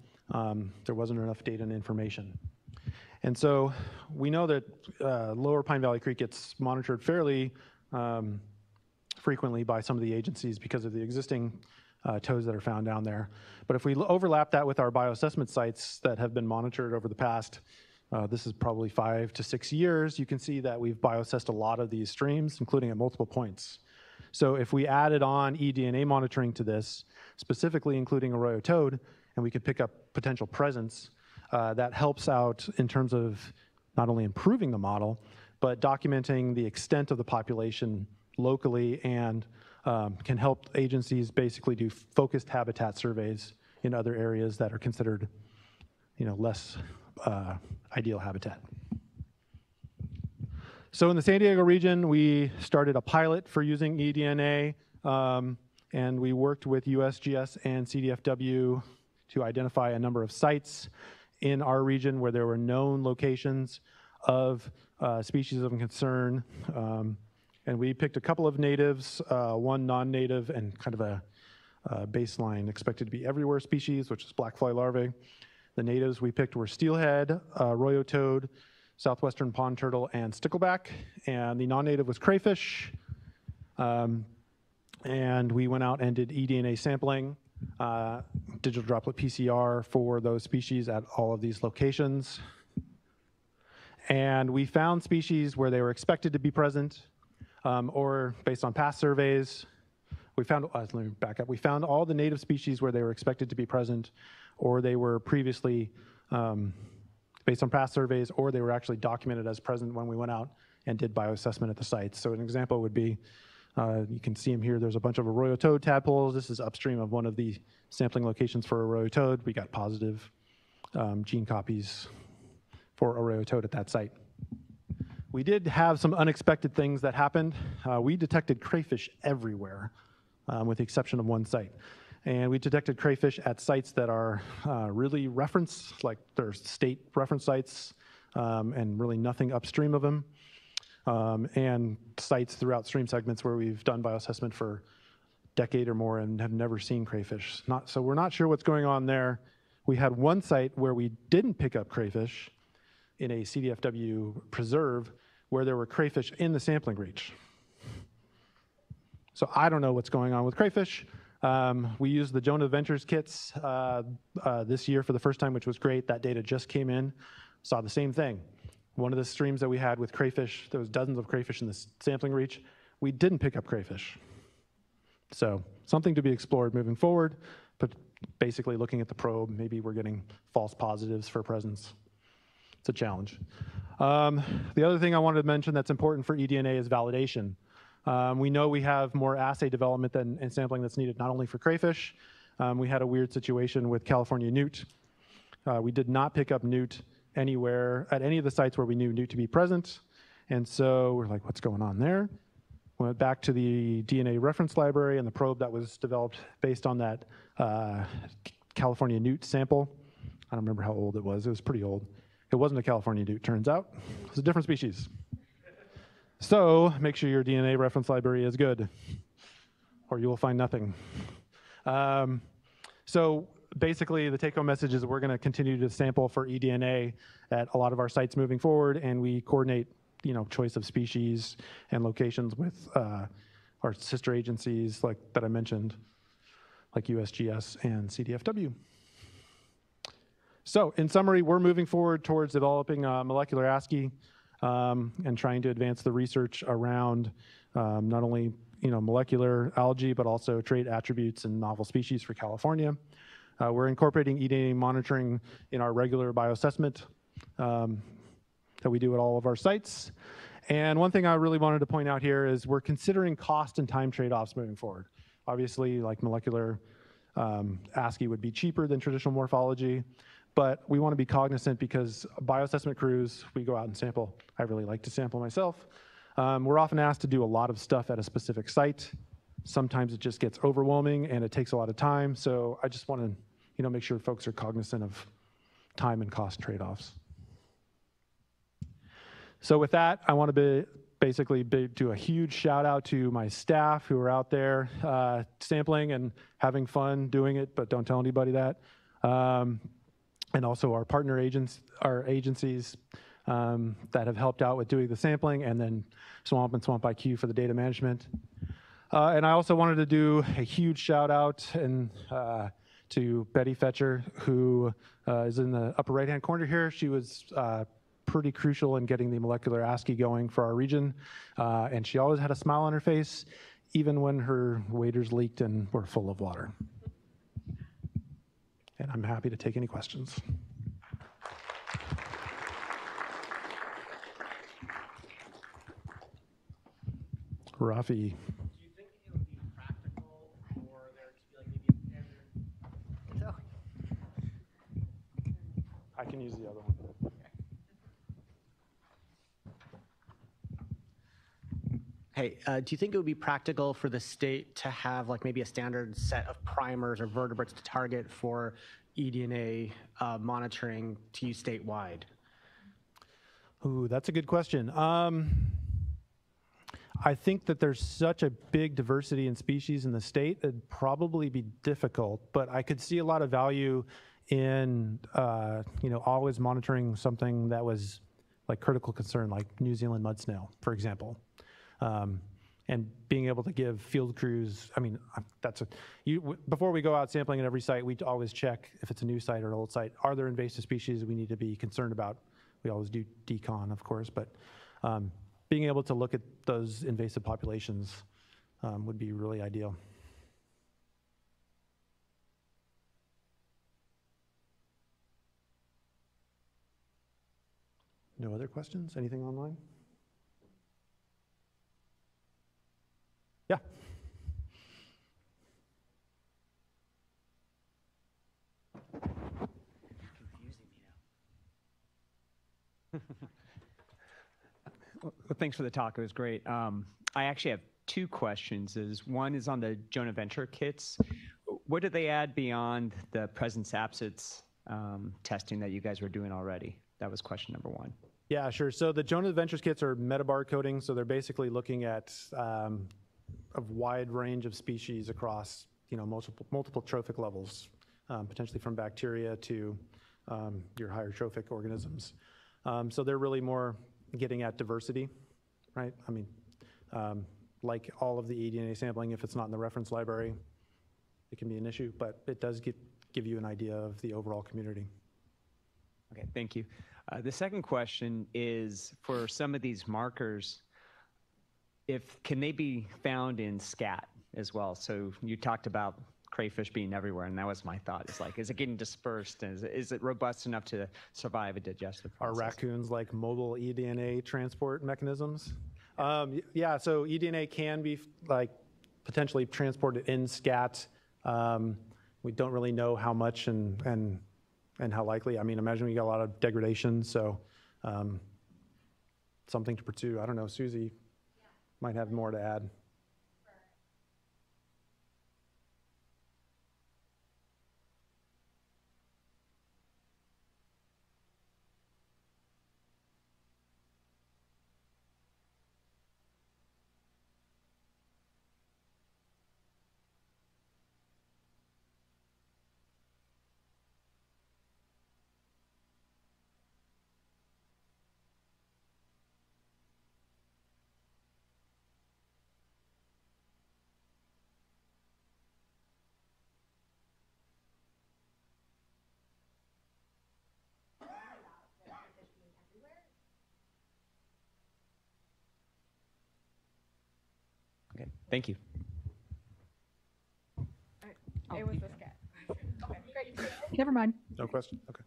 There wasn't enough data and information. And so we know that Lower Pine Valley Creek gets monitored fairly frequently by some of the agencies because of the existing toads that are found down there. But if we overlap that with our bioassessment sites that have been monitored over the past, this is probably 5 to 6 years, you can see that we've bioassessed a lot of these streams, including at multiple points. So if we added on eDNA monitoring to this, specifically including arroyo toad, and we could pick up potential presence, that helps out in terms of not only improving the model, but documenting the extent of the population locally and can help agencies basically do focused habitat surveys in other areas that are considered, less ideal habitat. So in the San Diego region, we started a pilot for using eDNA, and we worked with USGS and CDFW to identify a number of sites in our region where there were known locations of species of concern. And we picked a couple of natives, one non-native, and kind of a baseline expected to be everywhere species, which is black fly larvae. The natives we picked were steelhead, arroyo toad, southwestern pond turtle, and stickleback. And the non-native was crayfish. And we went out and did eDNA sampling, digital droplet PCR for those species at all of these locations. And we found species where they were expected to be present, or based on past surveys. We found, let me back up. We found all the native species where they were expected to be present, or they were previously, based on past surveys, or they were actually documented as present when we went out and did bioassessment at the sites. So an example would be, you can see them here, there's a bunch of arroyo toad tadpoles. This is upstream of one of the sampling locations for arroyo toad. We got positive gene copies for arroyo toad at that site. We did have some unexpected things that happened. We detected crayfish everywhere, with the exception of one site. And we detected crayfish at sites that are really referenced, like they're state reference sites, and really nothing upstream of them. And sites throughout stream segments where we've done bioassessment for a decade or more and have never seen crayfish. So we're not sure what's going on there. We had one site where we didn't pick up crayfish in a CDFW preserve where there were crayfish in the sampling reach. So I don't know what's going on with crayfish. We used the Jonah Ventures kits this year for the first time, which was great. That data just came in, saw the same thing. One of the streams that we had with crayfish, there was dozens of crayfish in the sampling reach. We didn't pick up crayfish. So something to be explored moving forward, but basically looking at the probe, maybe we're getting false positives for presence. It's a challenge. The other thing I wanted to mention that's important for eDNA is validation. We know we have more assay development and sampling that's needed not only for crayfish. We had a weird situation with California newt. We did not pick up newt anywhere at any of the sites where we knew newt to be present. And so we're like, what's going on there? Went back to the DNA reference library and the probe that was developed based on that California newt sample. I don't remember how old it was. It was pretty old. It wasn't a California newt, turns out. It was a different species. So make sure your DNA reference library is good, or you will find nothing. So basically, the take-home message is we're going to continue to sample for eDNA at a lot of our sites moving forward, and we coordinate, choice of species and locations with our sister agencies, like that I mentioned, like USGS and CDFW. So in summary, we're moving forward towards developing molecular ASCII and trying to advance the research around not only molecular algae, but also trait attributes and novel species for California. We're incorporating eDNA monitoring in our regular bioassessment that we do at all of our sites. And one thing I really wanted to point out here is we're considering cost and time trade-offs moving forward. Obviously, like molecular ASCII would be cheaper than traditional morphology, but we want to be cognizant because bioassessment crews, we go out and sample. I really like to sample myself. We're often asked to do a lot of stuff at a specific site. Sometimes it just gets overwhelming and it takes a lot of time. So I just want to make sure folks are cognizant of time and cost trade-offs. So with that, I want to basically do a huge shout out to my staff who are out there sampling and having fun doing it, but don't tell anybody that. And also our partner agencies that have helped out with doing the sampling, and then Swamp and Swamp IQ for the data management. And I also wanted to do a huge shout out to Betty Fetcher, who is in the upper right-hand corner here. She was pretty crucial in getting the molecular ASCII going for our region. And she always had a smile on her face, even when her waders leaked and were full of water. And I'm happy to take any questions. Rafi. Do you think it would be practical for there to be like maybe a standard? I can use the other one. Hey, do you think it would be practical for the state to have like maybe a standard set of primers or vertebrates to target for eDNA monitoring to use statewide? Ooh, that's a good question. I think that there's such a big diversity in species in the state, it'd probably be difficult, but I could see a lot of value in, always monitoring something that was like critical concern, like New Zealand mud snail, for example. And being able to give field crews, I mean, before we go out sampling at every site, we always check if it's a new site or an old site, are there invasive species we need to be concerned about? We always do decon, of course, but being able to look at those invasive populations would be really ideal. No other questions? Anything online? Yeah. Well, thanks for the talk. It was great. I actually have two questions. One is on the Jonah Venture kits. What did they add beyond the presence-absence testing that you guys were doing already? That was question number one. Yeah, sure. So the Jonah Ventures kits are metabar coding, so they're basically looking at a wide range of species across, multiple trophic levels, potentially from bacteria to your higher trophic organisms. So they're really more getting at diversity, right? I mean, like all of the eDNA sampling, if it's not in the reference library, it can be an issue, but it does give you an idea of the overall community. Okay, thank you. The second question is for some of these markers, can they be found in scat as well? So you talked about crayfish being everywhere, and that was my thought. It's like, is it getting dispersed? And is it robust enough to survive a digestive process? Are raccoons like mobile eDNA transport mechanisms? Yeah, so eDNA can be potentially transported in scat. We don't really know how much and how likely. I mean, imagine we got a lot of degradation, so something to pursue. I don't know, Susie might have more to add. Okay, thank you. It was this guy. Okay, great. Never mind. No question? Okay.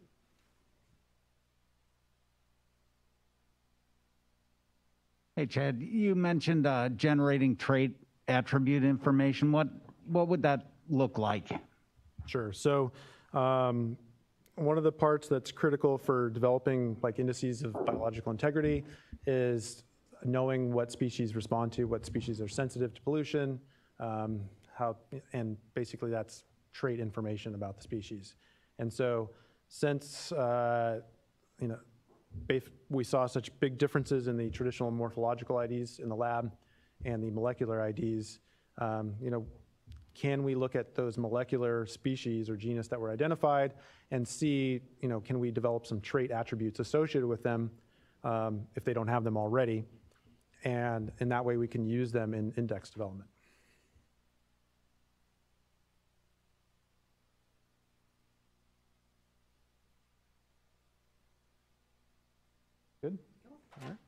Hey, Chad, you mentioned generating trait attribute information. What would that look like? Sure. So one of the parts that's critical for developing indices of biological integrity is knowing what species respond to, what species are sensitive to pollution, and basically that's trait information about the species. And so since we saw such big differences in the traditional morphological IDs in the lab and the molecular IDs, can we look at those molecular species or genus that were identified and see, can we develop some trait attributes associated with them if they don't have them already? And in that way, we can use them in index development. Good? All right.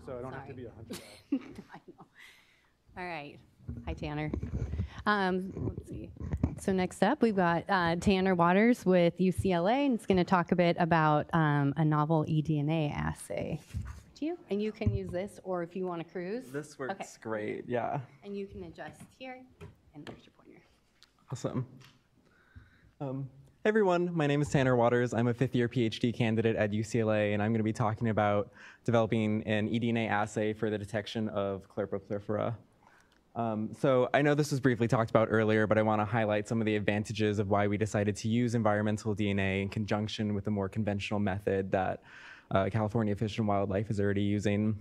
So I don't have to be a hunter. I know. All right. Hi, Tanner. Let's see. So next up, we've got Tanner Waters with UCLA, and it's going to talk a bit about a novel eDNA assay. To you, and you can use this, or if you want to cruise. This works great, yeah. And you can adjust here, and there's your pointer. Awesome. Hey everyone, my name is Tanner Waters. I'm a fifth-year PhD candidate at UCLA, and I'm going to be talking about developing an eDNA assay for the detection of Caulerpa prolifera. So I know this was briefly talked about earlier, but I want to highlight some of the advantages of why we decided to use environmental DNA in conjunction with a more conventional method that California Fish and Wildlife is already using.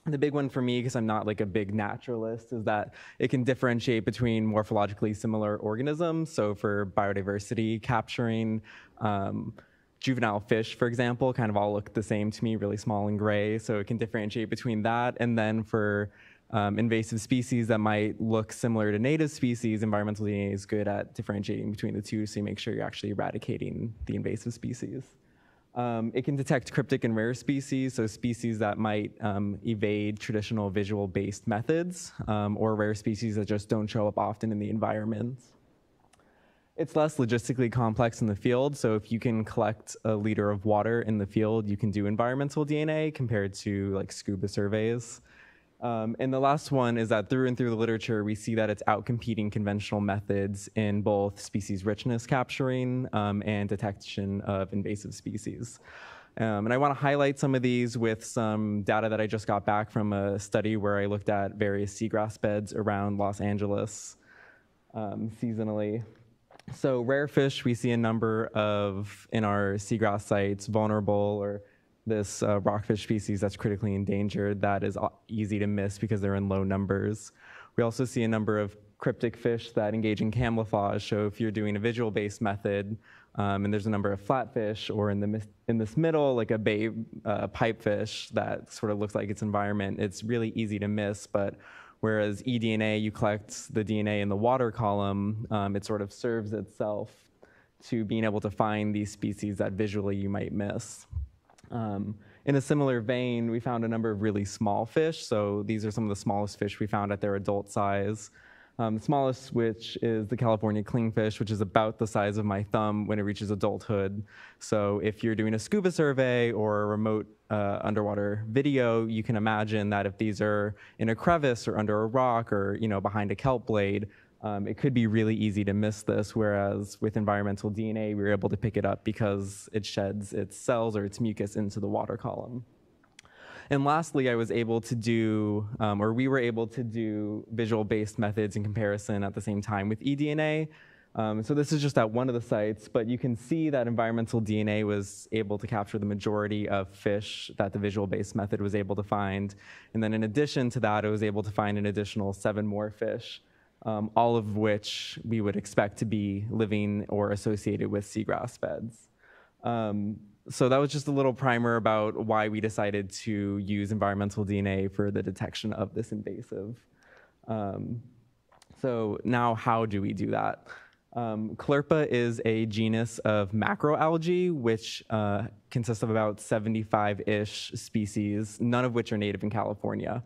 The big one for me, because I'm not like a big naturalist, is that it can differentiate between morphologically similar organisms. So for biodiversity capturing, juvenile fish, for example, kind of all look the same to me, really small and gray. So it can differentiate between that. And then for invasive species that might look similar to native species, environmental DNA is good at differentiating between the two, so you make sure you're actually eradicating the invasive species. It can detect cryptic and rare species, so species that might evade traditional visual-based methods, or rare species that just don't show up often in the environment. It's less logistically complex in the field, so if you can collect a liter of water in the field, you can do environmental DNA compared to like scuba surveys. And the last one is that through and through the literature, we see that it's outcompeting conventional methods in both species richness capturing and detection of invasive species. And I want to highlight some of these with some data that I just got back from a study where I looked at various seagrass beds around Los Angeles seasonally. So rare fish, we see a number of, in our seagrass sites, vulnerable or this rockfish species that's critically endangered that is easy to miss because they're in low numbers. We also see a number of cryptic fish that engage in camouflage. So if you're doing a visual-based method, and there's a number of flatfish, or in this middle, like a bay pipefish that sort of looks like its environment, it's really easy to miss. But whereas eDNA, you collect the DNA in the water column, it sort of serves itself to being able to find these species that visually you might miss. In a similar vein, we found a number of really small fish. So these are some of the smallest fish we found at their adult size. The smallest, which is the California clingfish, which is about the size of my thumb when it reaches adulthood. So if you're doing a scuba survey or a remote underwater video, you can imagine that if these are in a crevice or under a rock or behind a kelp blade, it could be really easy to miss this, whereas with environmental DNA, we were able to pick it up because it sheds its cells or its mucus into the water column. And lastly, I was able to do, or we were able to do visual-based methods in comparison at the same time with eDNA. So this is just at one of the sites, but you can see that environmental DNA was able to capture the majority of fish that the visual-based method was able to find. And then in addition to that, it was able to find an additional 7 more fish. All of which we would expect to be living or associated with seagrass beds. So that was just a little primer about why we decided to use environmental DNA for the detection of this invasive. So now how do we do that? Caulerpa is a genus of macroalgae, which consists of about 75-ish species, none of which are native in California.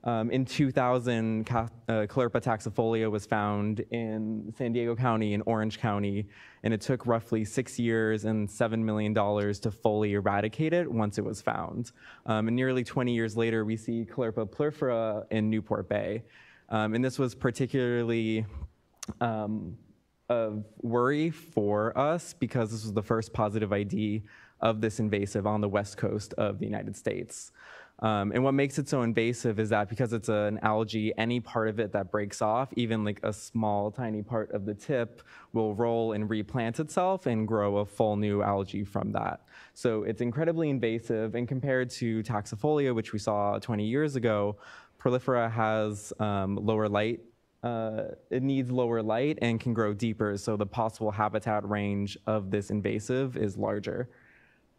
In 2000, Caulerpa taxifolia was found in San Diego County and Orange County, and it took roughly 6 years and $7 million to fully eradicate it once it was found. And nearly 20 years later, we see Caulerpa prolifera in Newport Bay. And this was particularly of worry for us because this was the first positive ID of this invasive on the west coast of the United States. And what makes it so invasive is that because it's an algae, any part of it that breaks off, even like a small, tiny part of the tip, will roll and replant itself and grow a full new algae from that. So it's incredibly invasive, and compared to taxifolia, which we saw 20 years ago, prolifera has lower light. It needs lower light and can grow deeper, so the possible habitat range of this invasive is larger.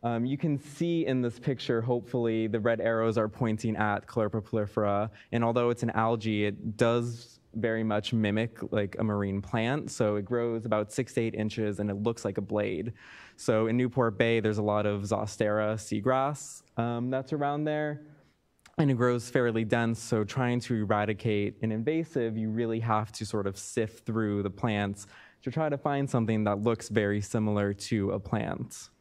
You can see in this picture, hopefully, the red arrows are pointing at Caulerpa prolifera, and although it's an algae, it does very much mimic like a marine plant, so it grows about 6 to 8 inches and it looks like a blade. So in Newport Bay, there's a lot of Zostera seagrass that's around there, and it grows fairly dense, so trying to eradicate an invasive, you really have to sort of sift through the plants to try to find something that looks very similar to a plant.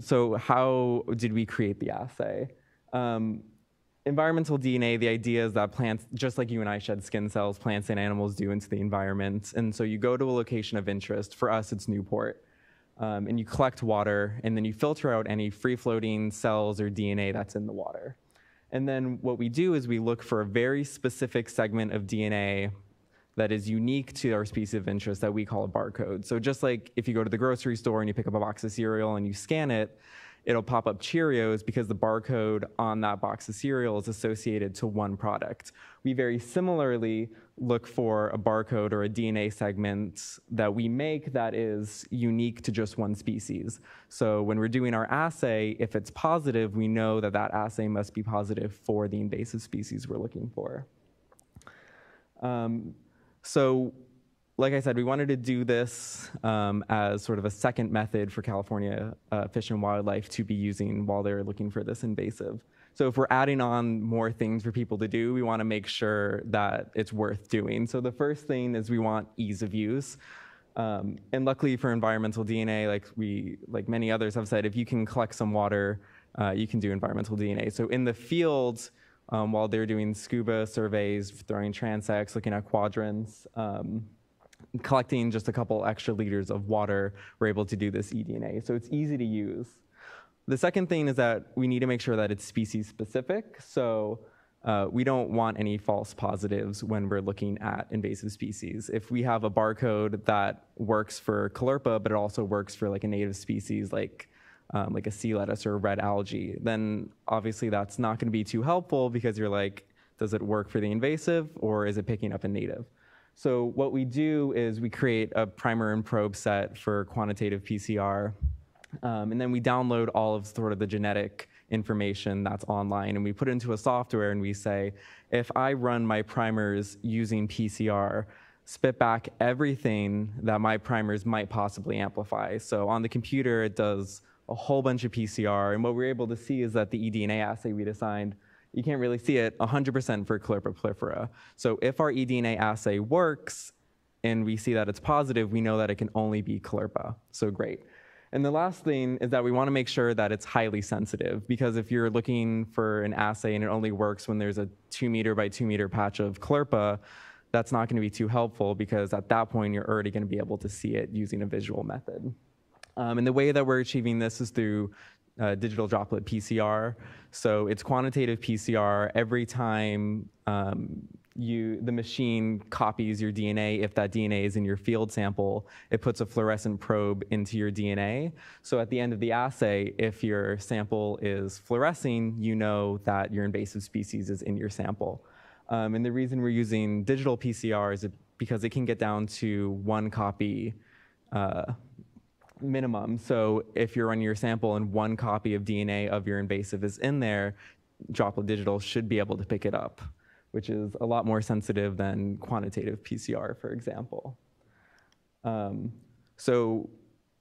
So how did we create the assay? Environmental DNA, the idea is that plants, just like you and I shed skin cells, plants and animals do into the environment. And so you go to a location of interest. For us, it's Newport. And you collect water, and then you filter out any free-floating cells or DNA that's in the water. And then what we do is we look for a very specific segment of DNA that is unique to our species of interest that we call a barcode. So just like if you go to the grocery store and you pick up a box of cereal and you scan it, it'll pop up Cheerios because the barcode on that box of cereal is associated to one product. We very similarly look for a barcode or a DNA segment that we make that is unique to just one species. So when we're doing our assay, if it's positive, we know that that assay must be positive for the invasive species we're looking for. So like I said, we wanted to do this as sort of a second method for California Fish and Wildlife to be using while they're looking for this invasive. So if we're adding on more things for people to do, we want to make sure that it's worth doing. So the first thing is we want ease of use. And luckily for environmental DNA, like many others have said, if you can collect some water, you can do environmental DNA. So in the field, while they're doing scuba surveys, throwing transects, looking at quadrants, collecting just a couple extra liters of water, we're able to do this eDNA. So it's easy to use. The second thing is that we need to make sure that it's species specific. So we don't want any false positives when we're looking at invasive species. If we have a barcode that works for Caulerpa, but it also works for like a native species like a sea lettuce or red algae, then obviously that's not going to be too helpful because you're like, does it work for the invasive or is it picking up a native? So what we do is we create a primer and probe set for quantitative PCR, and then we download all of sort of the genetic information that's online, and we put it into a software and we say, if I run my primers using PCR, spit back everything that my primers might possibly amplify. So on the computer, it does a whole bunch of PCR, and what we're able to see is that the eDNA assay we assigned, you can't really see it 100% for Caulerpa prolifera. So if our eDNA assay works and we see that it's positive, we know that it can only be Caulerpa. So great. And the last thing is that we want to make sure that it's highly sensitive, because if you're looking for an assay and it only works when there's a 2 meter by 2 meter patch of Caulerpa, that's not going to be too helpful because at that point you're already going to be able to see it using a visual method. And the way that we're achieving this is through digital droplet PCR. So it's quantitative PCR. Every time the machine copies your DNA, if that DNA is in your field sample, it puts a fluorescent probe into your DNA. So at the end of the assay, if your sample is fluorescing, you know that your invasive species is in your sample. And the reason we're using digital PCR is because it can get down to 1 copy minimum. So if you're running your sample and 1 copy of DNA of your invasive is in there, droplet digital should be able to pick it up, which is a lot more sensitive than quantitative PCR, for example. So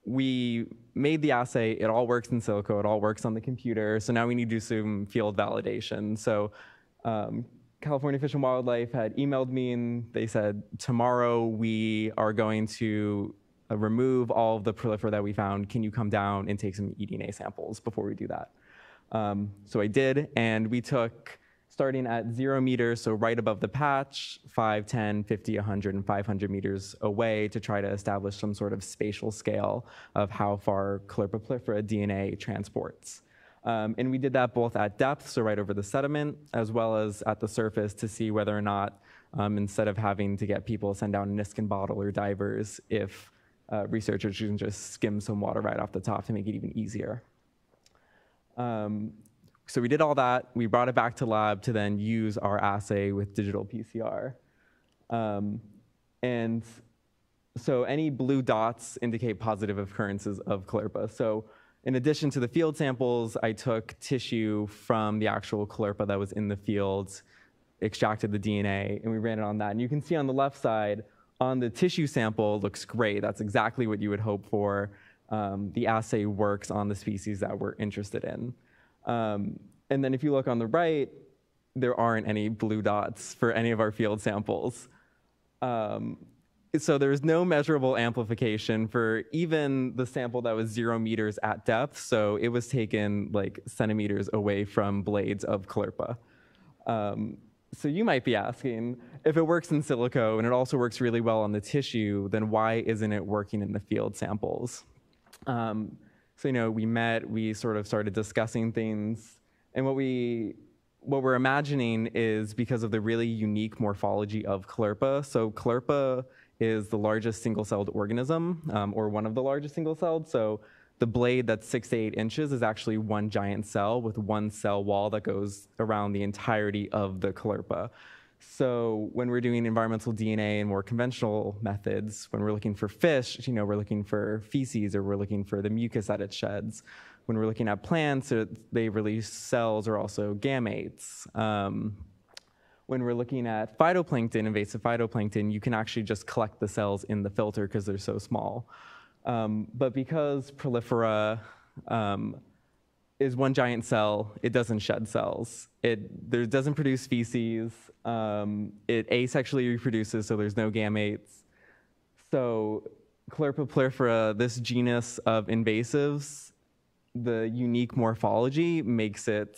we made the assay, it all works in silico, it all works on the computer, so now we need to do some field validation. So California Fish and Wildlife had emailed me and they said, tomorrow we are going to remove all of the prolifera that we found. Can you come down and take some eDNA samples before we do that? So I did, and we took, starting at 0 meters, so right above the patch, 5, 10, 50, 100, and 500 meters away to try to establish some sort of spatial scale of how far Caulerpa prolifera DNA transports. And we did that both at depth, so right over the sediment, as well as at the surface to see whether or not, instead of having to get people to send down a Niskin bottle or divers, if researchers can just skim some water right off the top to make it even easier. So we did all that. We brought it back to lab to then use our assay with digital PCR. And so any blue dots indicate positive occurrences of Caulerpa. So in addition to the field samples, I took tissue from the actual Caulerpa that was in the field, extracted the DNA, and we ran it on that. And you can see on the left side, on the tissue sample, looks great. That's exactly what you would hope for. The assay works on the species that we're interested in. And then if you look on the right, there aren't any blue dots for any of our field samples. So there's no measurable amplification for even the sample that was 0 meters at depth. So it was taken like centimeters away from blades of Caulerpa. So you might be asking, if it works in silico and it also works really well on the tissue, then why isn't it working in the field samples? So, we met, we sort of started discussing things, and what we're imagining is because of the really unique morphology of Caulerpa. So Caulerpa is the largest single-celled organism, or one of the largest single-celled. So the blade that's 6 to 8 inches is actually one giant cell with one cell wall that goes around the entirety of the Caulerpa. So when we're doing environmental DNA and more conventional methods, when we're looking for fish, we're looking for feces or we're looking for the mucus that it sheds. When we're looking at plants, they release cells or also gametes. When we're looking at phytoplankton, invasive phytoplankton, you can actually just collect the cells in the filter because they're so small. But because prolifera is one giant cell, it doesn't shed cells. It doesn't produce feces. It asexually reproduces, so there's no gametes. So Caulerpa prolifera, this genus of invasives, the unique morphology makes it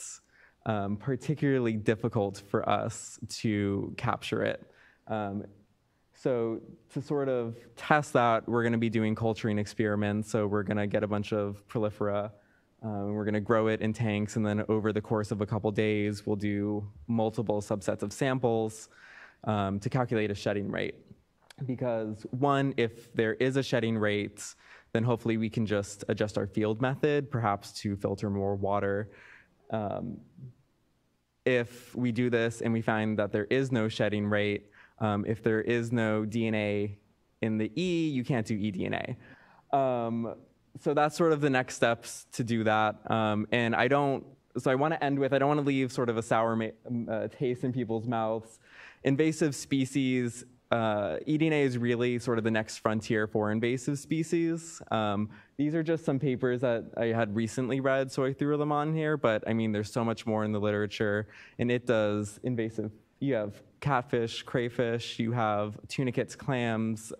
particularly difficult for us to capture it. So to sort of test that, we're going to be doing culturing experiments. So we're going to get a bunch of prolifera. We're going to grow it in tanks, and then over the course of a couple days, we'll do multiple subsets of samples to calculate a shedding rate. Because one, if there is a shedding rate, then hopefully we can just adjust our field method, perhaps to filter more water. If we do this and we find that there is no shedding rate, if there is no DNA in the E, you can't do eDNA. So that's sort of the next steps to do that. And so I want to end with, I don't want to leave sort of a sour taste in people's mouths. Invasive species, eDNA is really sort of the next frontier for invasive species. These are just some papers that I had recently read, so I threw them on here, but I mean, there's so much more in the literature, and it does invasive. You have catfish, crayfish, you have tunicates, clams,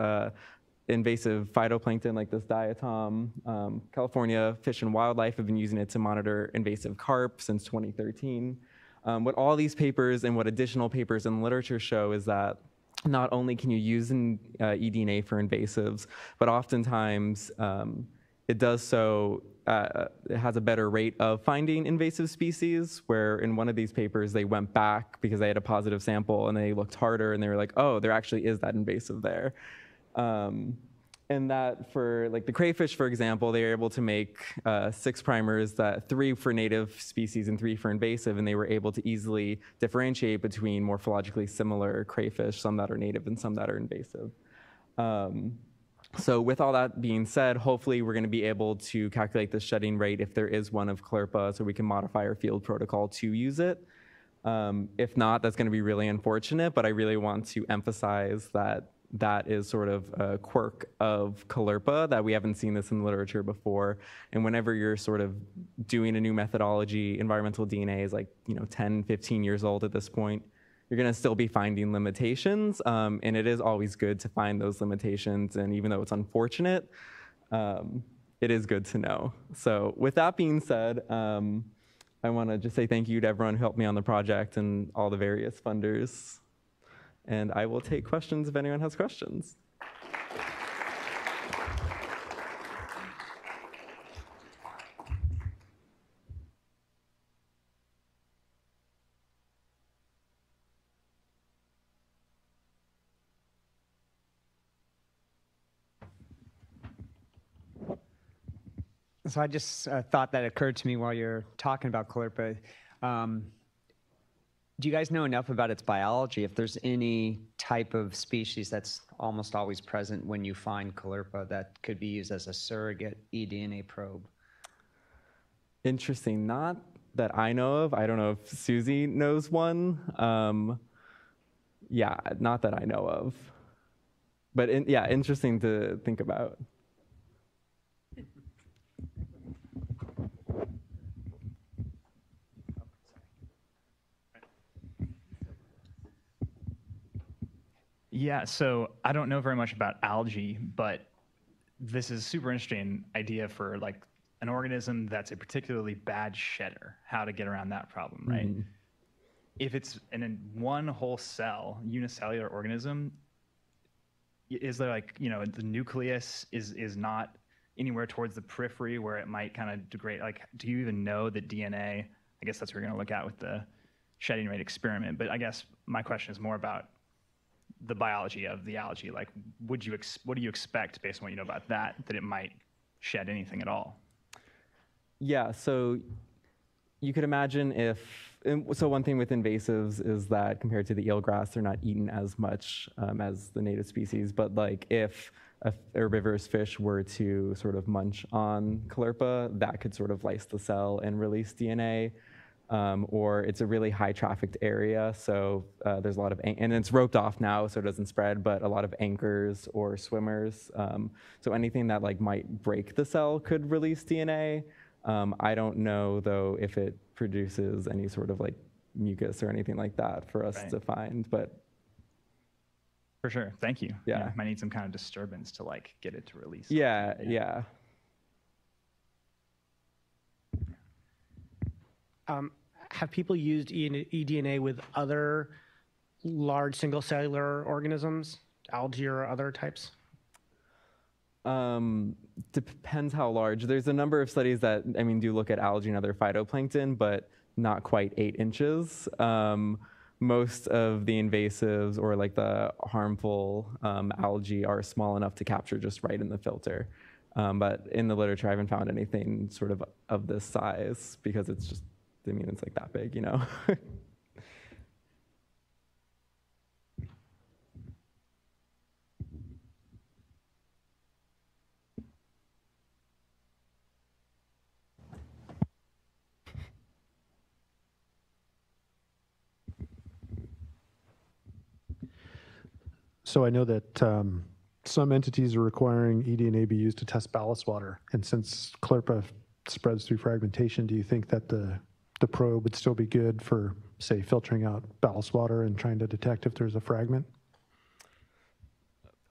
invasive phytoplankton like this diatom. California Fish and Wildlife have been using it to monitor invasive carp since 2013. What all these papers and what additional papers in the literature show is that not only can you use eDNA for invasives, but oftentimes it does so, it has a better rate of finding invasive species, where in one of these papers they went back because they had a positive sample and they looked harder and they were like, oh, there actually is that invasive there. And that for like the crayfish, for example, they were able to make 6 primers, 3 for native species and 3 for invasive, and they were able to easily differentiate between morphologically similar crayfish, some that are native and some that are invasive. So with all that being said, hopefully we're going to be able to calculate the shedding rate if there is one of Caulerpa, so we can modify our field protocol to use it. If not, that's going to be really unfortunate, but I really want to emphasize that that is sort of a quirk of Caulerpa, that we haven't seen this in the literature before. And whenever you're sort of doing a new methodology, environmental DNA is like 10, 15 years old at this point. You're going to still be finding limitations, and it is always good to find those limitations. And even though it's unfortunate, it is good to know. So with that being said, I want to just say thank you to everyone who helped me on the project and all the various funders. And I will take questions if anyone has questions. So I just thought that occurred to me while you're talking about Caulerpa. Do you guys know enough about its biology? If there's any type of species that's almost always present when you find Caulerpa that could be used as a surrogate eDNA probe? Interesting. Not that I know of. I don't know if Susie knows one. Yeah, not that I know of. But yeah, interesting to think about. Yeah, so I don't know very much about algae, but this is a super interesting idea for like an organism that's a particularly bad shedder, how to get around that problem, right? Mm-hmm. If it's in one whole cell, unicellular organism, is there like, the nucleus is not anywhere towards the periphery where it might kind of degrade? Like, do you even know that DNA, I guess that's what we're going to look at with the shedding rate experiment, but I guess my question is more about the biology of the algae. Like, what do you expect based on what you know about that it might shed anything at all? Yeah, so you could imagine if, so one thing with invasives is that compared to the eelgrass, they're not eaten as much as the native species, but like if a herbivorous fish were to sort of munch on Caulerpa, that could sort of lyse the cell and release DNA. Or it's a really high trafficked area, so there's a lot of, and it's roped off now so it doesn't spread, but a lot of anchors or swimmers. So anything that like might break the cell could release DNA. I don't know though if it produces any sort of like mucus or anything like that for us to find, but. For sure, thank you. Yeah. Might need some kind of disturbance to like get it to release. Yeah. Have people used eDNA with other large single cellular organisms, algae or other types? Depends how large. There's a number of studies that, I mean, do look at algae and other phytoplankton, but not quite 8 inches. Most of the invasives or like the harmful algae are small enough to capture just right in the filter. But in the literature, I haven't found anything sort of this size because it's just, I mean, it's like that big, you know? So I know that some entities are requiring eDNA be used to test ballast water. And since Caulerpa spreads through fragmentation, do you think that the probe would still be good for, say, filtering out ballast water and trying to detect if there's a fragment?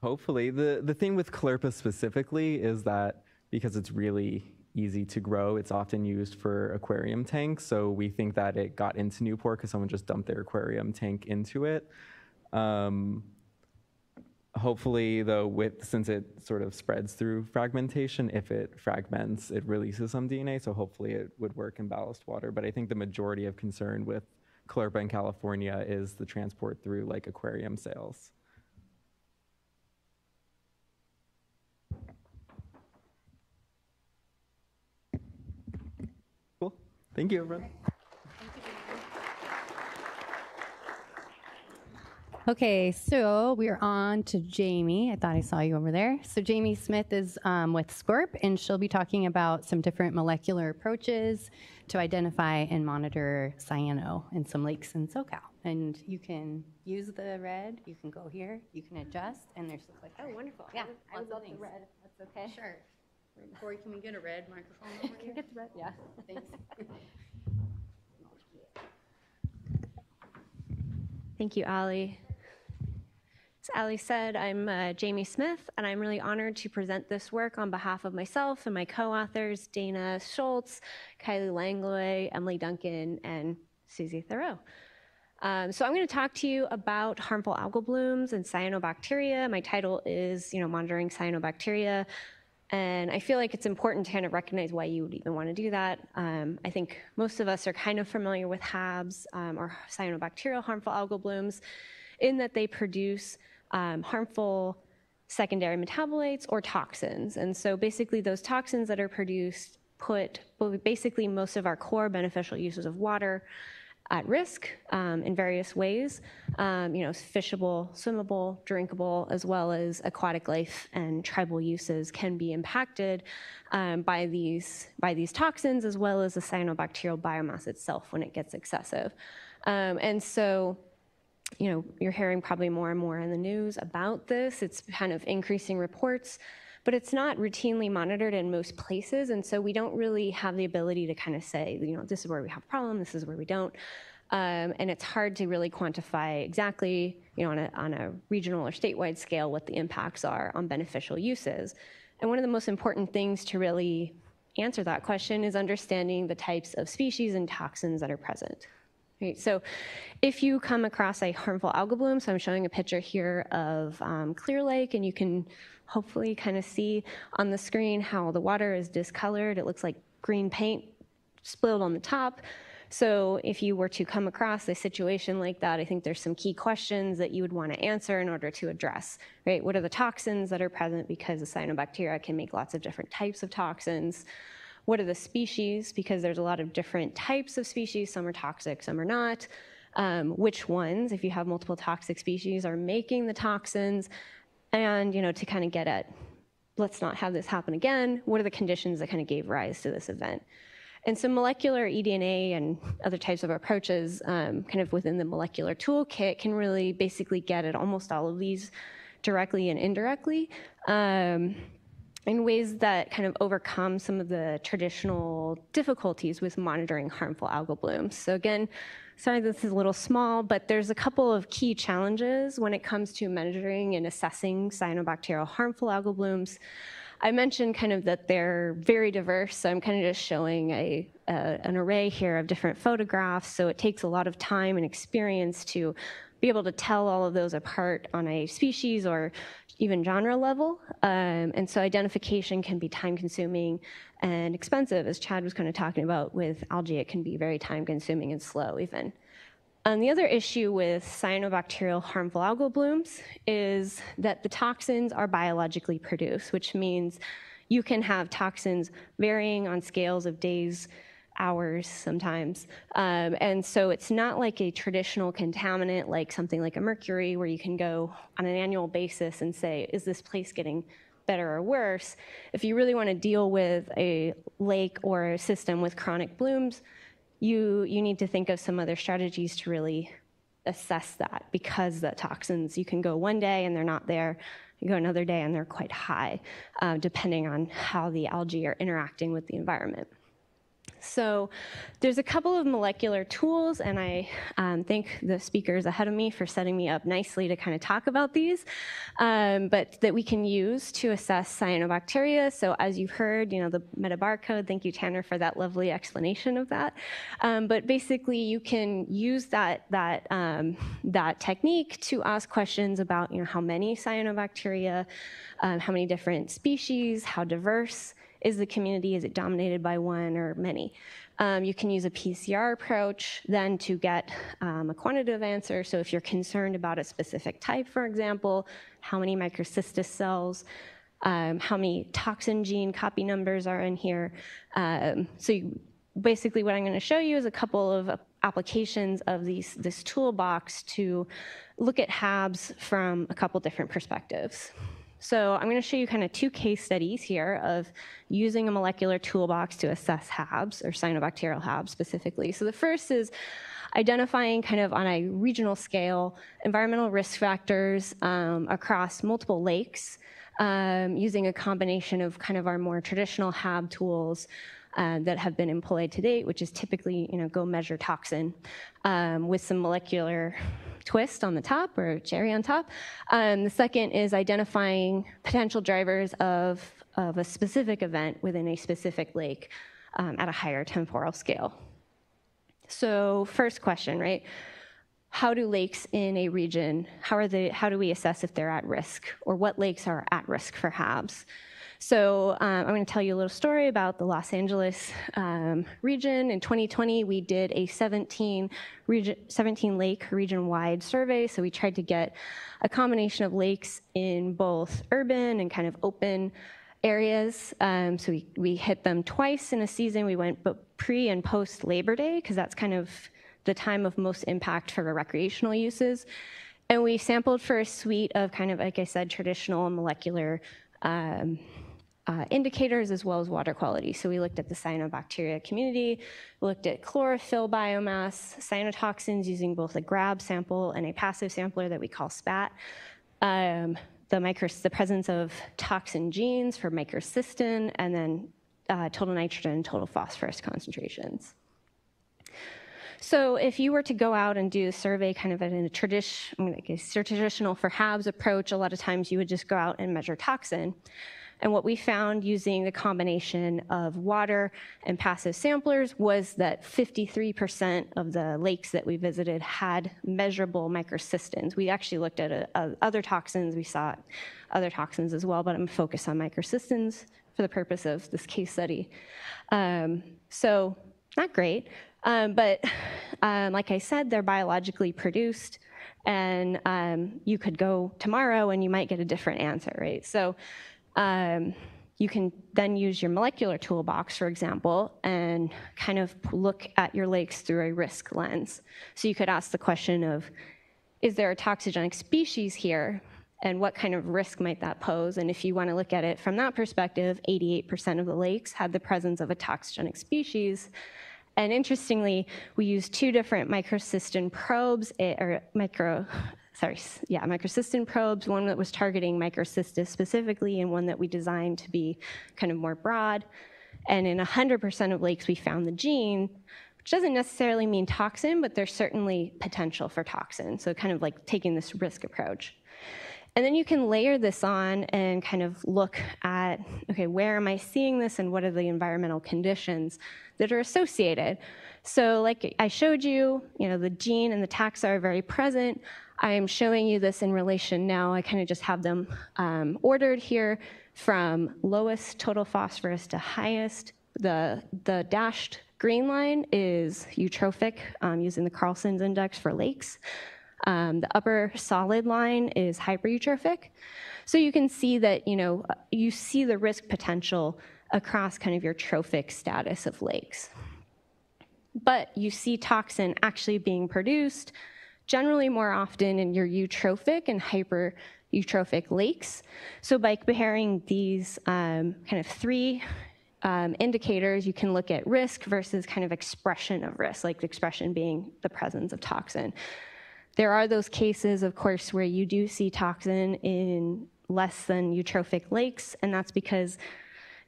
Hopefully. The thing with Caulerpa specifically is that because it's really easy to grow, it's often used for aquarium tanks. So we think that it got into Newport because someone just dumped their aquarium tank into it. Hopefully, though, since it sort of spreads through fragmentation, if it fragments, it releases some DNA, so hopefully it would work in ballast water. But I think the majority of concern with Caulerpa in California is the transport through like aquarium sales. Cool. Thank you, everyone. Okay, so we're on to Jayme. I thought I saw you over there. So Jayme Smith is with SCORP, and she'll be talking about some different molecular approaches to identify and monitor cyano in some lakes in SoCal. And you can use the red, you can go here, you can adjust, and there's like, oh, wonderful. Yeah, I would love things. the red. That's okay. Sure. Corey, can we get a red microphone over Can here? we get the red? Yeah, thanks. Thank you, Allie. As Allie said, I'm Jayme Smith, and I'm really honored to present this work on behalf of myself and my co-authors, Dana Schultz, Kylie Langlois, Emily Duncan, and Susie Theroux. So I'm going to talk to you about harmful algal blooms and cyanobacteria. My title is, monitoring cyanobacteria. And I feel like it's important to kind of recognize why you would even want to do that. I think most of us are kind of familiar with HABs or cyanobacterial harmful algal blooms in that they produce harmful secondary metabolites or toxins. And so basically those toxins that are produced put basically most of our core beneficial uses of water at risk in various ways, fishable, swimmable, drinkable, as well as aquatic life and tribal uses can be impacted by these toxins, as well as the cyanobacterial biomass itself when it gets excessive. And so, you're hearing probably more and more in the news about this. It's kind of increasing reports, but it's not routinely monitored in most places. And so we don't really have the ability to kind of say, this is where we have a problem, this is where we don't. And it's hard to really quantify exactly, on a regional or statewide scale what the impacts are on beneficial uses. And one of the most important things to really answer that question is understanding the types of species and toxins that are present. Right, so if you come across a harmful algal bloom, so I'm showing a picture here of Clear Lake, and you can hopefully kind of see on the screen how the water is discolored. It looks like green paint spilled on the top. So if you were to come across a situation like that, I think there's some key questions that you would want to answer in order to address, right? What are the toxins that are present, because the cyanobacteria can make lots of different types of toxins? what are the species, because there's a lot of different types of species. Some are toxic, some are not. Which ones, if you have multiple toxic species, are making the toxins, and to kind of get at, let's not have this happen again. What are the conditions that kind of gave rise to this event? And so molecular eDNA and other types of approaches kind of within the molecular toolkit can really basically get at almost all of these directly and indirectly in ways that kind of overcome some of the traditional difficulties with monitoring harmful algal blooms. So again, sorry this is a little small, but there's a couple of key challenges when it comes to measuring and assessing cyanobacterial harmful algal blooms. I mentioned kind of that they're very diverse, so I'm kind of just showing an array here of different photographs, so it takes a lot of time and experience to be able to tell all of those apart on a species or even genre level. And so identification can be time-consuming and expensive, as Chad was kind of talking about with algae. It can be very time-consuming and slow even. The other issue with cyanobacterial harmful algal blooms is that the toxins are biologically produced, which means you can have toxins varying on scales of days, hours sometimes. And so it's not like a traditional contaminant like something like a mercury where you can go on an annual basis and say, is this place getting better or worse? If you really want to deal with a lake or a system with chronic blooms, you need to think of some other strategies to really assess that, because the toxins, you can go one day and they're not there, you go another day and they're quite high, depending on how the algae are interacting with the environment. So there's a couple of molecular tools, and I thank the speakers ahead of me for setting me up nicely to kind of talk about these, but that we can use to assess cyanobacteria. So as you've heard, the metabarcode, thank you, Tanner, for that lovely explanation of that. But basically, you can use that technique to ask questions about how many cyanobacteria, how many different species, how diverse is the community? Is it dominated by one or many? You can use a PCR approach then to get a quantitative answer. So if you're concerned about a specific type, for example, how many microcystis cells, how many toxin gene copy numbers are in here. Basically what I'm going to show you is a couple of applications of this toolbox to look at HABs from a couple different perspectives. So I'm going to show you kind of two case studies here of using a molecular toolbox to assess HABs, or cyanobacterial HABs specifically. So the first is identifying kind of on a regional scale environmental risk factors across multiple lakes, using a combination of kind of our more traditional HAB tools that have been employed to date, which is typically, go measure toxin with some molecular twist on the top, or cherry on top. The second is identifying potential drivers of a specific event within a specific lake at a higher temporal scale. So first question, right? How do lakes in a region, how do we assess if they're at risk, or what lakes are at risk for HABs? So I'm going to tell you a little story about the Los Angeles region. In 2020, we did a 17 lake region-wide survey. So we tried to get a combination of lakes in both urban and kind of open areas. So we hit them twice in a season. We went pre and post Labor Day, because that's kind of the time of most impact for recreational uses. And we sampled for a suite of kind of, like I said, traditional and molecular indicators, as well as water quality. So we looked at the cyanobacteria community, we looked at chlorophyll biomass, cyanotoxins using both a grab sample and a passive sampler that we call SPAT, the presence of toxin genes for microcystin, and then total nitrogen and total phosphorus concentrations. So if you were to go out and do a survey kind of in a traditional for HABs approach, a lot of times you would just go out and measure toxin. And what we found using the combination of water and passive samplers was that 53% of the lakes that we visited had measurable microcystins. We actually looked at other toxins. We saw other toxins as well, but I'm focused on microcystins for the purpose of this case study. So not great, but like I said, they're biologically produced, and you could go tomorrow and you might get a different answer, right? So you can then use your molecular toolbox, for example, and kind of look at your lakes through a risk lens. So you could ask the question of, is there a toxigenic species here? And what kind of risk might that pose? And if you want to look at it from that perspective, 88% of the lakes had the presence of a toxigenic species. And interestingly, we used 2 different microcystin probes, microcystin probes, one that was targeting microcystis specifically and one that we designed to be kind of more broad. And in 100% of lakes, we found the gene, which doesn't necessarily mean toxin, but there's certainly potential for toxin. So kind of like taking this risk approach. And then you can layer this on and kind of look at, okay, where am I seeing this and what are the environmental conditions that are associated? So like I showed you, the gene and the taxa are very present. I am showing you this in relation now. I kind of just have them ordered here from lowest total phosphorus to highest. The dashed green line is eutrophic, using the Carlson's index for lakes. The upper solid line is hypereutrophic. So you can see that, you see the risk potential across kind of your trophic status of lakes. But you see toxin actually being produced generally more often in your eutrophic and hypereutrophic lakes. So by comparing these kind of 3 indicators, you can look at risk versus kind of expression of risk, like the expression being the presence of toxin. There are those cases, of course, where you do see toxin in less than eutrophic lakes, and that's because,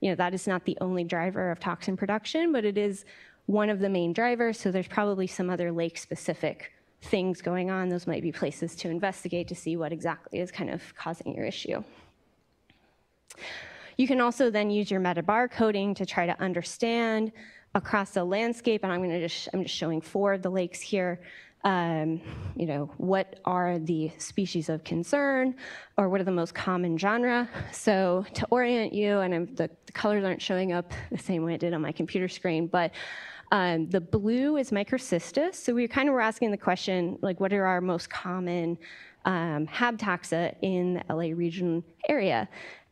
that is not the only driver of toxin production, but it is one of the main drivers, so there's probably some other lake-specific things going on. Those might be places to investigate to see what exactly is kind of causing your issue. You can also then use your metabar coding to try to understand across the landscape, and I'm just showing 4 of the lakes here. What are the species of concern, or what are the most common genre? So to orient you, and the colors aren't showing up the same way it did on my computer screen, but the blue is microcystis. So we kind of were asking the question, like, what are our most common hab taxa in the LA region area?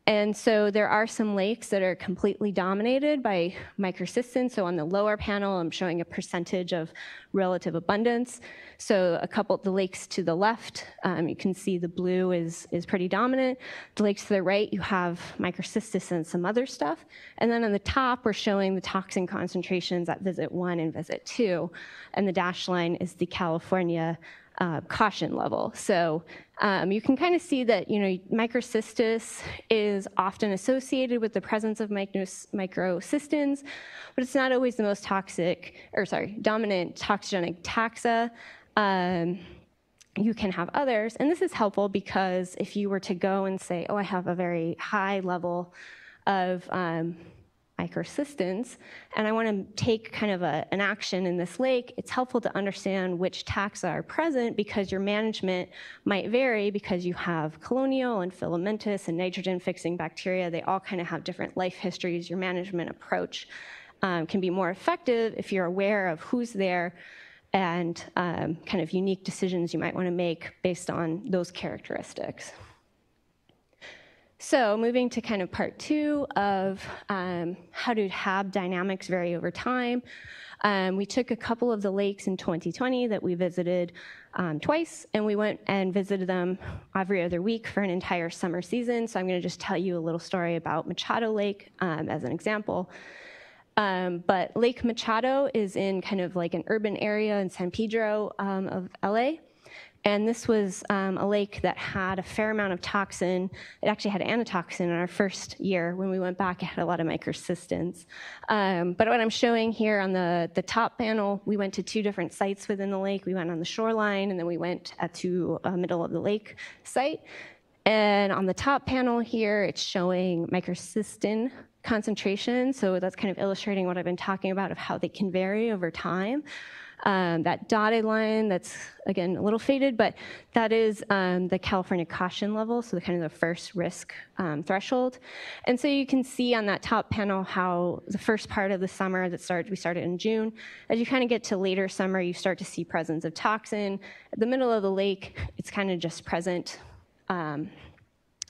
And so there are some lakes that are completely dominated by microcystin. So on the lower panel, I'm showing a percentage of relative abundance. So the lakes to the left, you can see the blue is pretty dominant. The lakes to the right, you have microcystis and some other stuff. And then on the top, we're showing the toxin concentrations at visit 1 and visit 2. And the dashed line is the California caution level. So you can kind of see that, microcystis is often associated with the presence of microcystins, but it's not always the most dominant toxigenic taxa. You can have others, and this is helpful because if you were to go and say, I have a very high level of microcystins, and I want to take kind of an action in this lake, it's helpful to understand which taxa are present because your management might vary because you have colonial and filamentous and nitrogen-fixing bacteria. They all kind of have different life histories. Your management approach can be more effective if you're aware of who's there and kind of unique decisions you might want to make based on those characteristics. So moving to kind of part 2 of how do hab dynamics vary over time. We took a couple of the lakes in 2020 that we visited twice, and we went and visited them every other week for an entire summer season. So I'm going to just tell you a little story about Machado Lake as an example. But Lake Machado is in kind of like an urban area in San Pedro of LA. And this was a lake that had a fair amount of toxin. It actually had antitoxin in our first year. When we went back, it had a lot of microcystins. But what I'm showing here on the top panel, we went to 2 different sites within the lake. We went on the shoreline, and then we went to a middle of the lake site. And on the top panel here, it's showing microcystin concentration. So that's kind of illustrating what I've been talking about of how they can vary over time. That dotted line, that's, again, a little faded, but that is the California caution level, so kind of the first risk threshold. And so you can see on that top panel how the first part of the summer we started in June. As you kind of get to later summer, you start to see presence of toxin. At the middle of the lake, it's kind of just present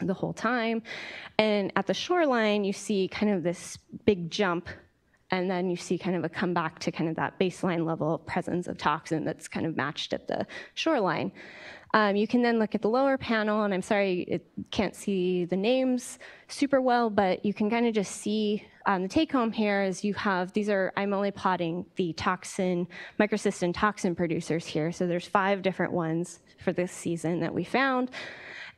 the whole time. And at the shoreline, you see kind of this big jump, and then you see kind of a comeback to kind of that baseline level of presence of toxin that's kind of matched at the shoreline. You can then look at the lower panel, and I'm sorry, it can't see the names super well, but you can kind of just see the take home here is you have, I'm only plotting the toxin, microcystin toxin producers here. So there's 5 different ones for this season that we found.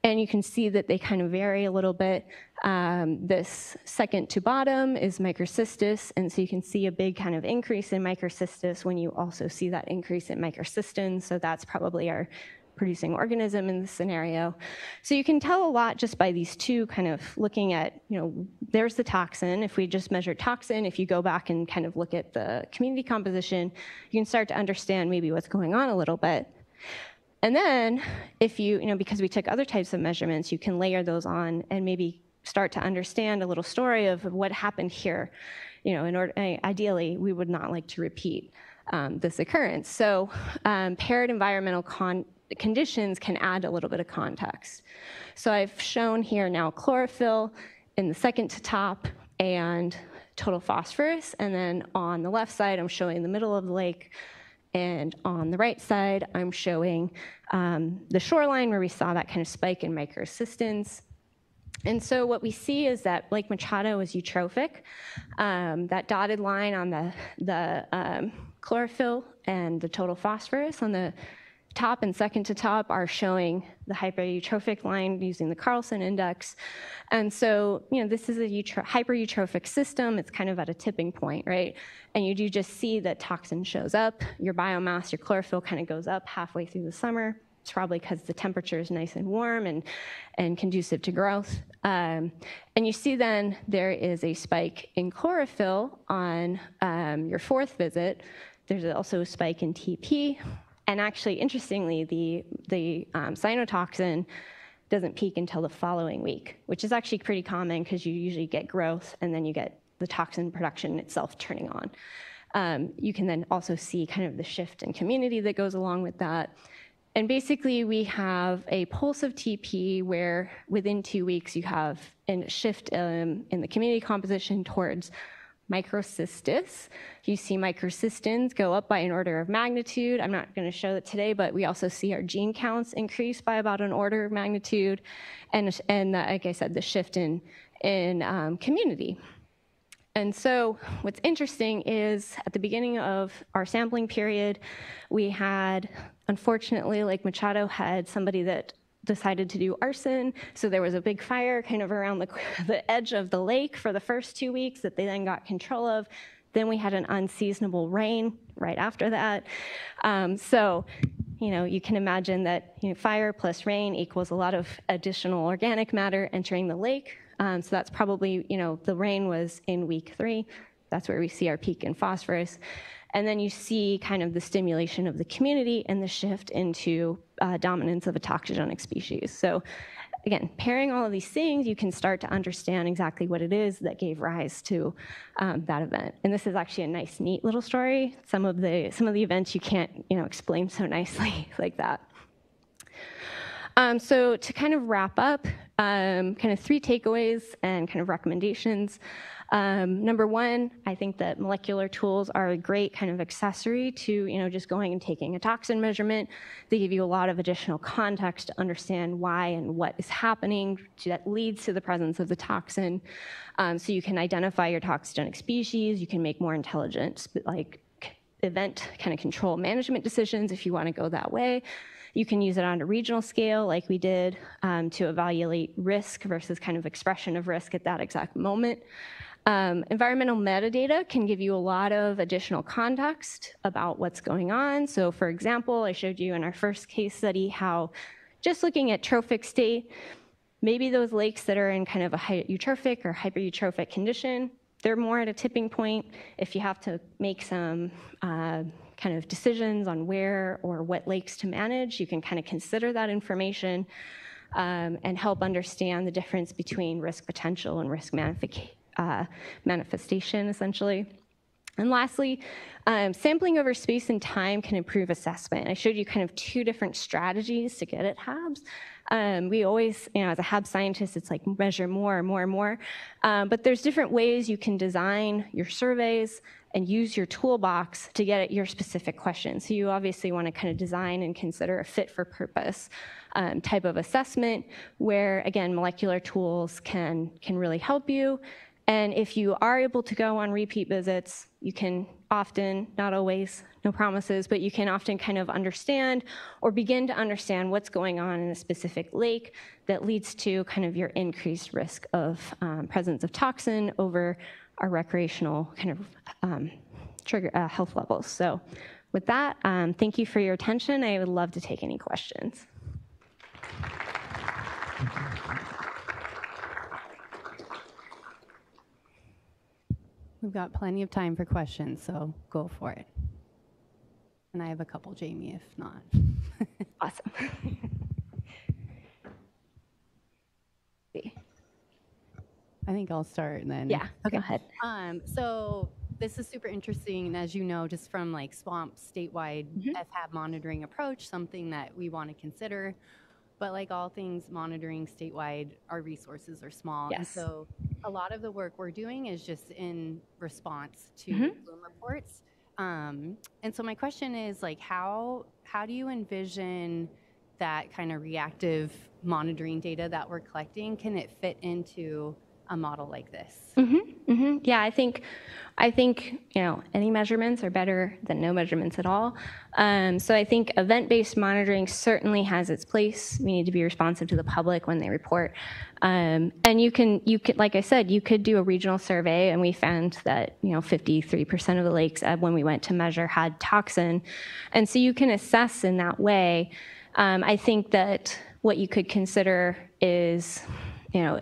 And you can see that they kind of vary a little bit. This second to bottom is microcystis, and so you can see a big kind of increase in microcystis when you also see that increase in microcystin, so that's probably our producing organism in this scenario. So you can tell a lot just by these two kind of looking at, there's the toxin. If we just measure toxin, if you go back and kind of look at the community composition, you can start to understand maybe what's going on a little bit. And then if you, because we took other types of measurements, you can layer those on and maybe start to understand a little story of what happened here. Ideally, we would not like to repeat this occurrence. So paired environmental conditions can add a little bit of context. So I've shown here now chlorophyll in the second to top and total phosphorus. And then on the left side, I'm showing the middle of the lake. And on the right side, I'm showing the shoreline where we saw that kind of spike in microcystins. And so what we see is that Lake Machado is eutrophic. That dotted line on the chlorophyll and the total phosphorus on the top and second to top are showing the hypereutrophic line using the Carlson index. And so, this is a hypereutrophic system. It's kind of at a tipping point, right? And you do just see that toxin shows up. Your biomass, your chlorophyll kind of goes up halfway through the summer. It's probably because the temperature is nice and warm and conducive to growth. And you see then there is a spike in chlorophyll on your 4th visit. There's also a spike in TP. And actually, interestingly, the cyanotoxin doesn't peak until the following week, which is actually pretty common because you usually get growth and then you get the toxin production itself turning on. You can then also see kind of the shift in community that goes along with that. And basically, we have a pulse of TP where within 2 weeks you have a shift in the community composition towards microcystis. You see microcystins go up by an order of magnitude. I'm not going to show that today, but we also see our gene counts increase by about an order of magnitude. And like I said, the shift in community. And so what's interesting is at the beginning of our sampling period, we had, unfortunately, Lake Machado had somebody that decided to do arson. So there was a big fire kind of around the edge of the lake for the first 2 weeks that they then got control of. Then we had an unseasonable rain right after that. So, you can imagine that fire plus rain equals a lot of additional organic matter entering the lake. So that's probably, the rain was in week 3. That's where we see our peak in phosphorus. And then you see kind of the stimulation of the community and the shift into dominance of a toxigenic species. So again, pairing all of these things, you can start to understand exactly what it is that gave rise to that event. And this is actually a nice, neat little story. Some of the events you can't, explain so nicely like that. So to kind of wrap up, kind of 3 takeaways and kind of recommendations. Number 1, I think that molecular tools are a great kind of accessory to, just going and taking a toxin measurement. They give you a lot of additional context to understand why and what is happening that leads to the presence of the toxin. So you can identify your toxigenic species. You can make more intelligent, event kind of control management decisions if you want to go that way. You can use it on a regional scale like we did to evaluate risk versus kind of expression of risk at that exact moment. Environmental metadata can give you a lot of additional context about what's going on. So for example, I showed you in our first case study how just looking at trophic state, maybe those lakes that are in kind of a eutrophic or hypereutrophic condition, they're more at a tipping point. If you have to make some kind of decisions on where or what lakes to manage, you can kind of consider that information and help understand the difference between risk potential and risk manifestation, essentially. And lastly, sampling over space and time can improve assessment. I showed you kind of two different strategies to get at HABs. We always, as a HAB scientist, it's like measure more and more and more. But there's different ways you can design your surveys and use your toolbox to get at your specific question. So you obviously want to kind of design and consider a fit for purpose type of assessment where, again, molecular tools can really help you. And if you are able to go on repeat visits, you can often, not always, no promises, but you can often kind of understand or begin to understand what's going on in a specific lake that leads to kind of your increased risk of presence of toxin over our recreational kind of trigger health levels. So with that, thank you for your attention. I would love to take any questions. We've got plenty of time for questions, so go for it. And I have a couple, Jayme, if not. Awesome. I think I'll start and then. Yeah, okay. Go ahead. So this is super interesting, and as you know, just from like SWAMP's statewide FHAB monitoring approach, something that we want to consider. But like all things monitoring statewide, our resources are small. Yes. And so a lot of the work we're doing is just in response to plume reports. And so my question is like, how do you envision that kind of reactive monitoring data that we're collecting? Can it fit into a model like this? Yeah, I think any measurements are better than no measurements at all. So I think event-based monitoring certainly has its place. We need to be responsive to the public when they report. And you could, like I said, you could do a regional survey, and we found that 53% of the lakes when we went to measure had toxin, and so you can assess in that way. I think that what you could consider is,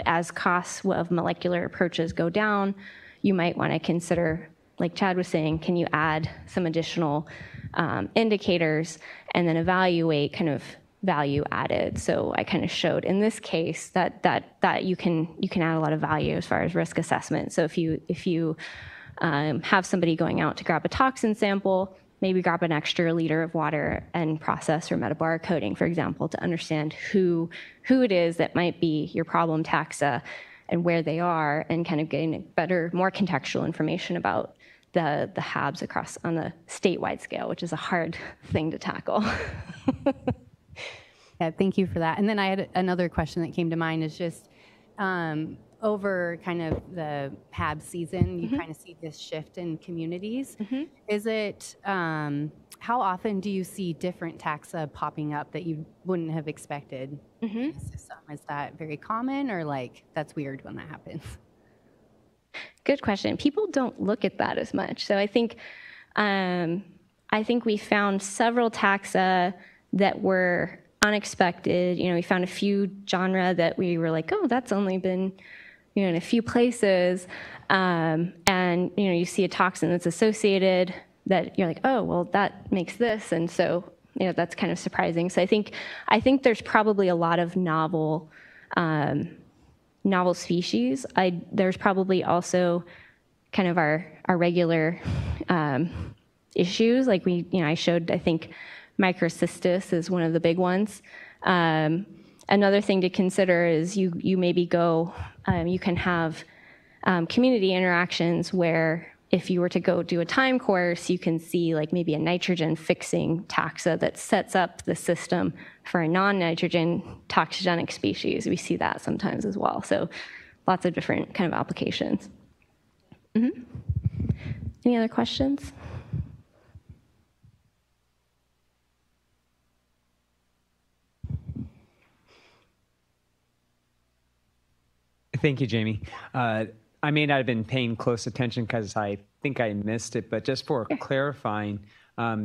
as costs of molecular approaches go down, you might want to consider, like Chad was saying, can you add some additional indicators and then evaluate kind of value added? So I kind of showed in this case that you can add a lot of value as far as risk assessment. So if you have somebody going out to grab a toxin sample, maybe grab an extra liter of water and process or metabar coding, for example, to understand who it is that might be your problem taxa and where they are, and kind of getting better, more contextual information about the HABs across on the statewide scale, which is a hard thing to tackle. Yeah, thank you for that. And then I had another question that came to mind is just over kind of the HAB season, you kind of see this shift in communities. Is it, how often do you see different taxa popping up that you wouldn't have expected in the system? Is that very common, or like that's weird when that happens? Good question. People don't look at that as much. So I think we found several taxa that were unexpected. We found a few genera that we were like, oh, that's only been in a few places, and you see a toxin that's associated that you're like, oh, well, that makes this, and so that's kind of surprising. So I think there's probably a lot of novel species. There's probably also kind of our regular issues, like I showed, I think microcystis is one of the big ones. Another thing to consider is you maybe go, you can have community interactions where if you were to go do a time course, you can see like maybe a nitrogen fixing taxa that sets up the system for a non-nitrogen toxigenic species. We see that sometimes as well. So lots of different kind of applications. Any other questions? Thank you, Jayme. I may not have been paying close attention because I think I missed it, but just for clarifying,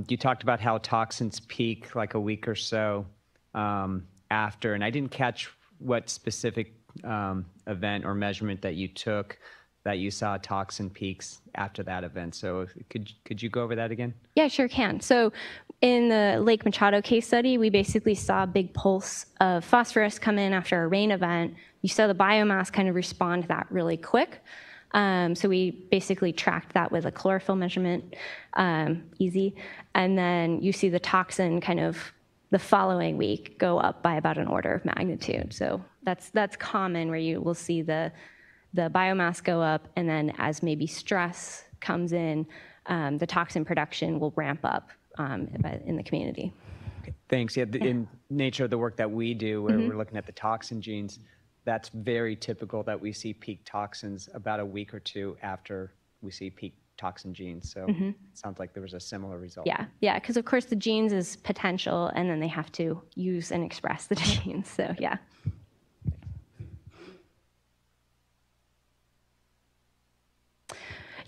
you talked about how toxins peak like a week or so after, and I didn't catch what specific event or measurement that you took that you saw toxin peaks after that event. So could you go over that again? Yeah, sure can. So in the Lake Machado case study, we basically saw a big pulse of phosphorus come in after a rain event. You saw the biomass kind of respond to that really quick. So we basically tracked that with a chlorophyll measurement, easy. And then you see the toxin kind of the following week go up by about an order of magnitude. So that's common, where you will see the biomass go up, and then as maybe stress comes in, the toxin production will ramp up in the community. Okay, thanks. Yeah, in nature of the work that we do, where we're looking at the toxin genes, that's very typical that we see peak toxins about a week or two after we see peak toxin genes. So it sounds like there was a similar result. Yeah, because of course the genes is potential, and then they have to use and express the genes. So yeah.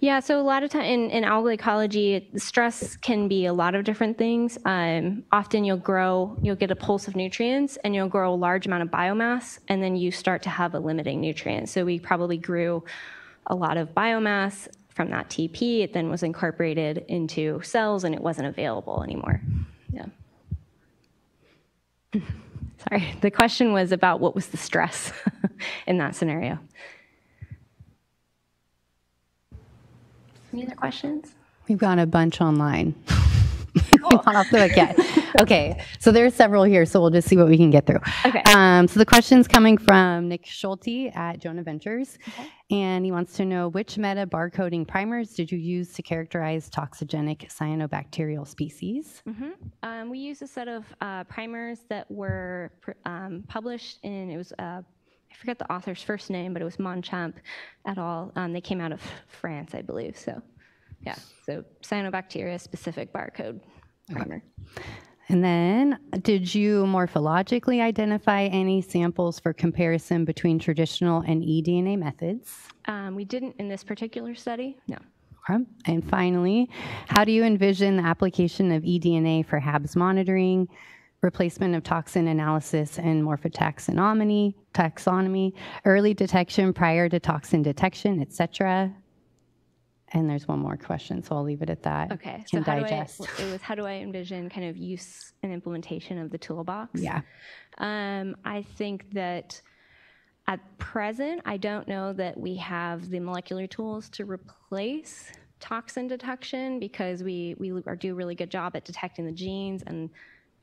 Yeah, so a lot of time in algal ecology, stress can be a lot of different things. Often you'll get a pulse of nutrients, and you'll grow a large amount of biomass, and then you start to have a limiting nutrient. So we probably grew a lot of biomass from that TP. It then was incorporated into cells, and it wasn't available anymore. Yeah. Sorry, the question was about what was the stress in that scenario. Any other questions? We've got a bunch online. Not off the hook yet. Okay, so there's several here, so we'll just see what we can get through. Okay. So the question's coming from Nick Schulte at Jonah Ventures, and he wants to know, which meta barcoding primers did you use to characterize toxigenic cyanobacterial species? We used a set of primers that were published in, it was, I forget the author's first name, but it was Monchamp et al. They came out of France, I believe. So, yeah, so cyanobacteria specific barcode primer. And then, did you morphologically identify any samples for comparison between traditional and eDNA methods? We didn't in this particular study, no. Okay. And finally, how do you envision the application of eDNA for HABs monitoring, replacement of toxin analysis and morphotaxonomy, early detection prior to toxin detection, et cetera? And there's one more question, so I'll leave it at that. Okay, so how do I envision kind of use and implementation of the toolbox? Yeah. I think that at present, I don't know that we have the molecular tools to replace toxin detection, because we do a really good job at detecting the genes, and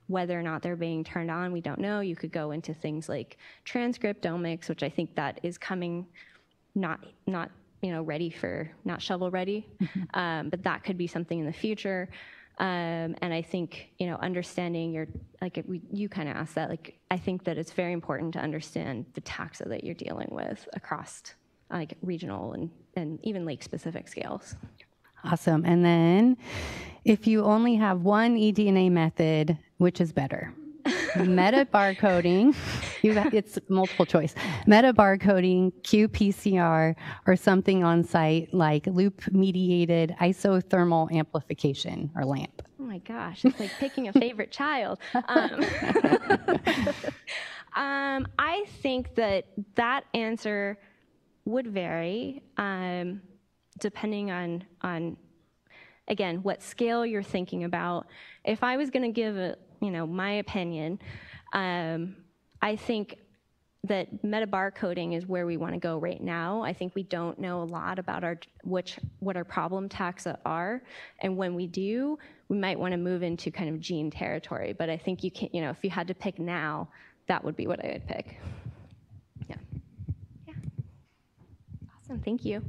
whether or not they're being turned on, we don't know. You could go into things like transcriptomics, which I think that is coming, not ready for, not shovel ready, but that could be something in the future. And I think, understanding you kind of asked that, I think that it's very important to understand the taxa that you're dealing with across regional and even lake specific scales. Awesome. And then if you only have one eDNA method, which is better? Meta barcoding, it's multiple choice. Meta barcoding, qPCR, or something on site like loop-mediated isothermal amplification, or LAMP. Oh my gosh, it's like picking a favorite child. I think that answer would vary depending on, again, what scale you're thinking about. If I was going to give my opinion, I think that metabarcoding is where we want to go right now. I think we don't know a lot about what our problem taxa are, and when we do, we might want to move into kind of gene territory. But I think you can, if you had to pick now, that would be what I would pick. Yeah. Awesome. Thank you.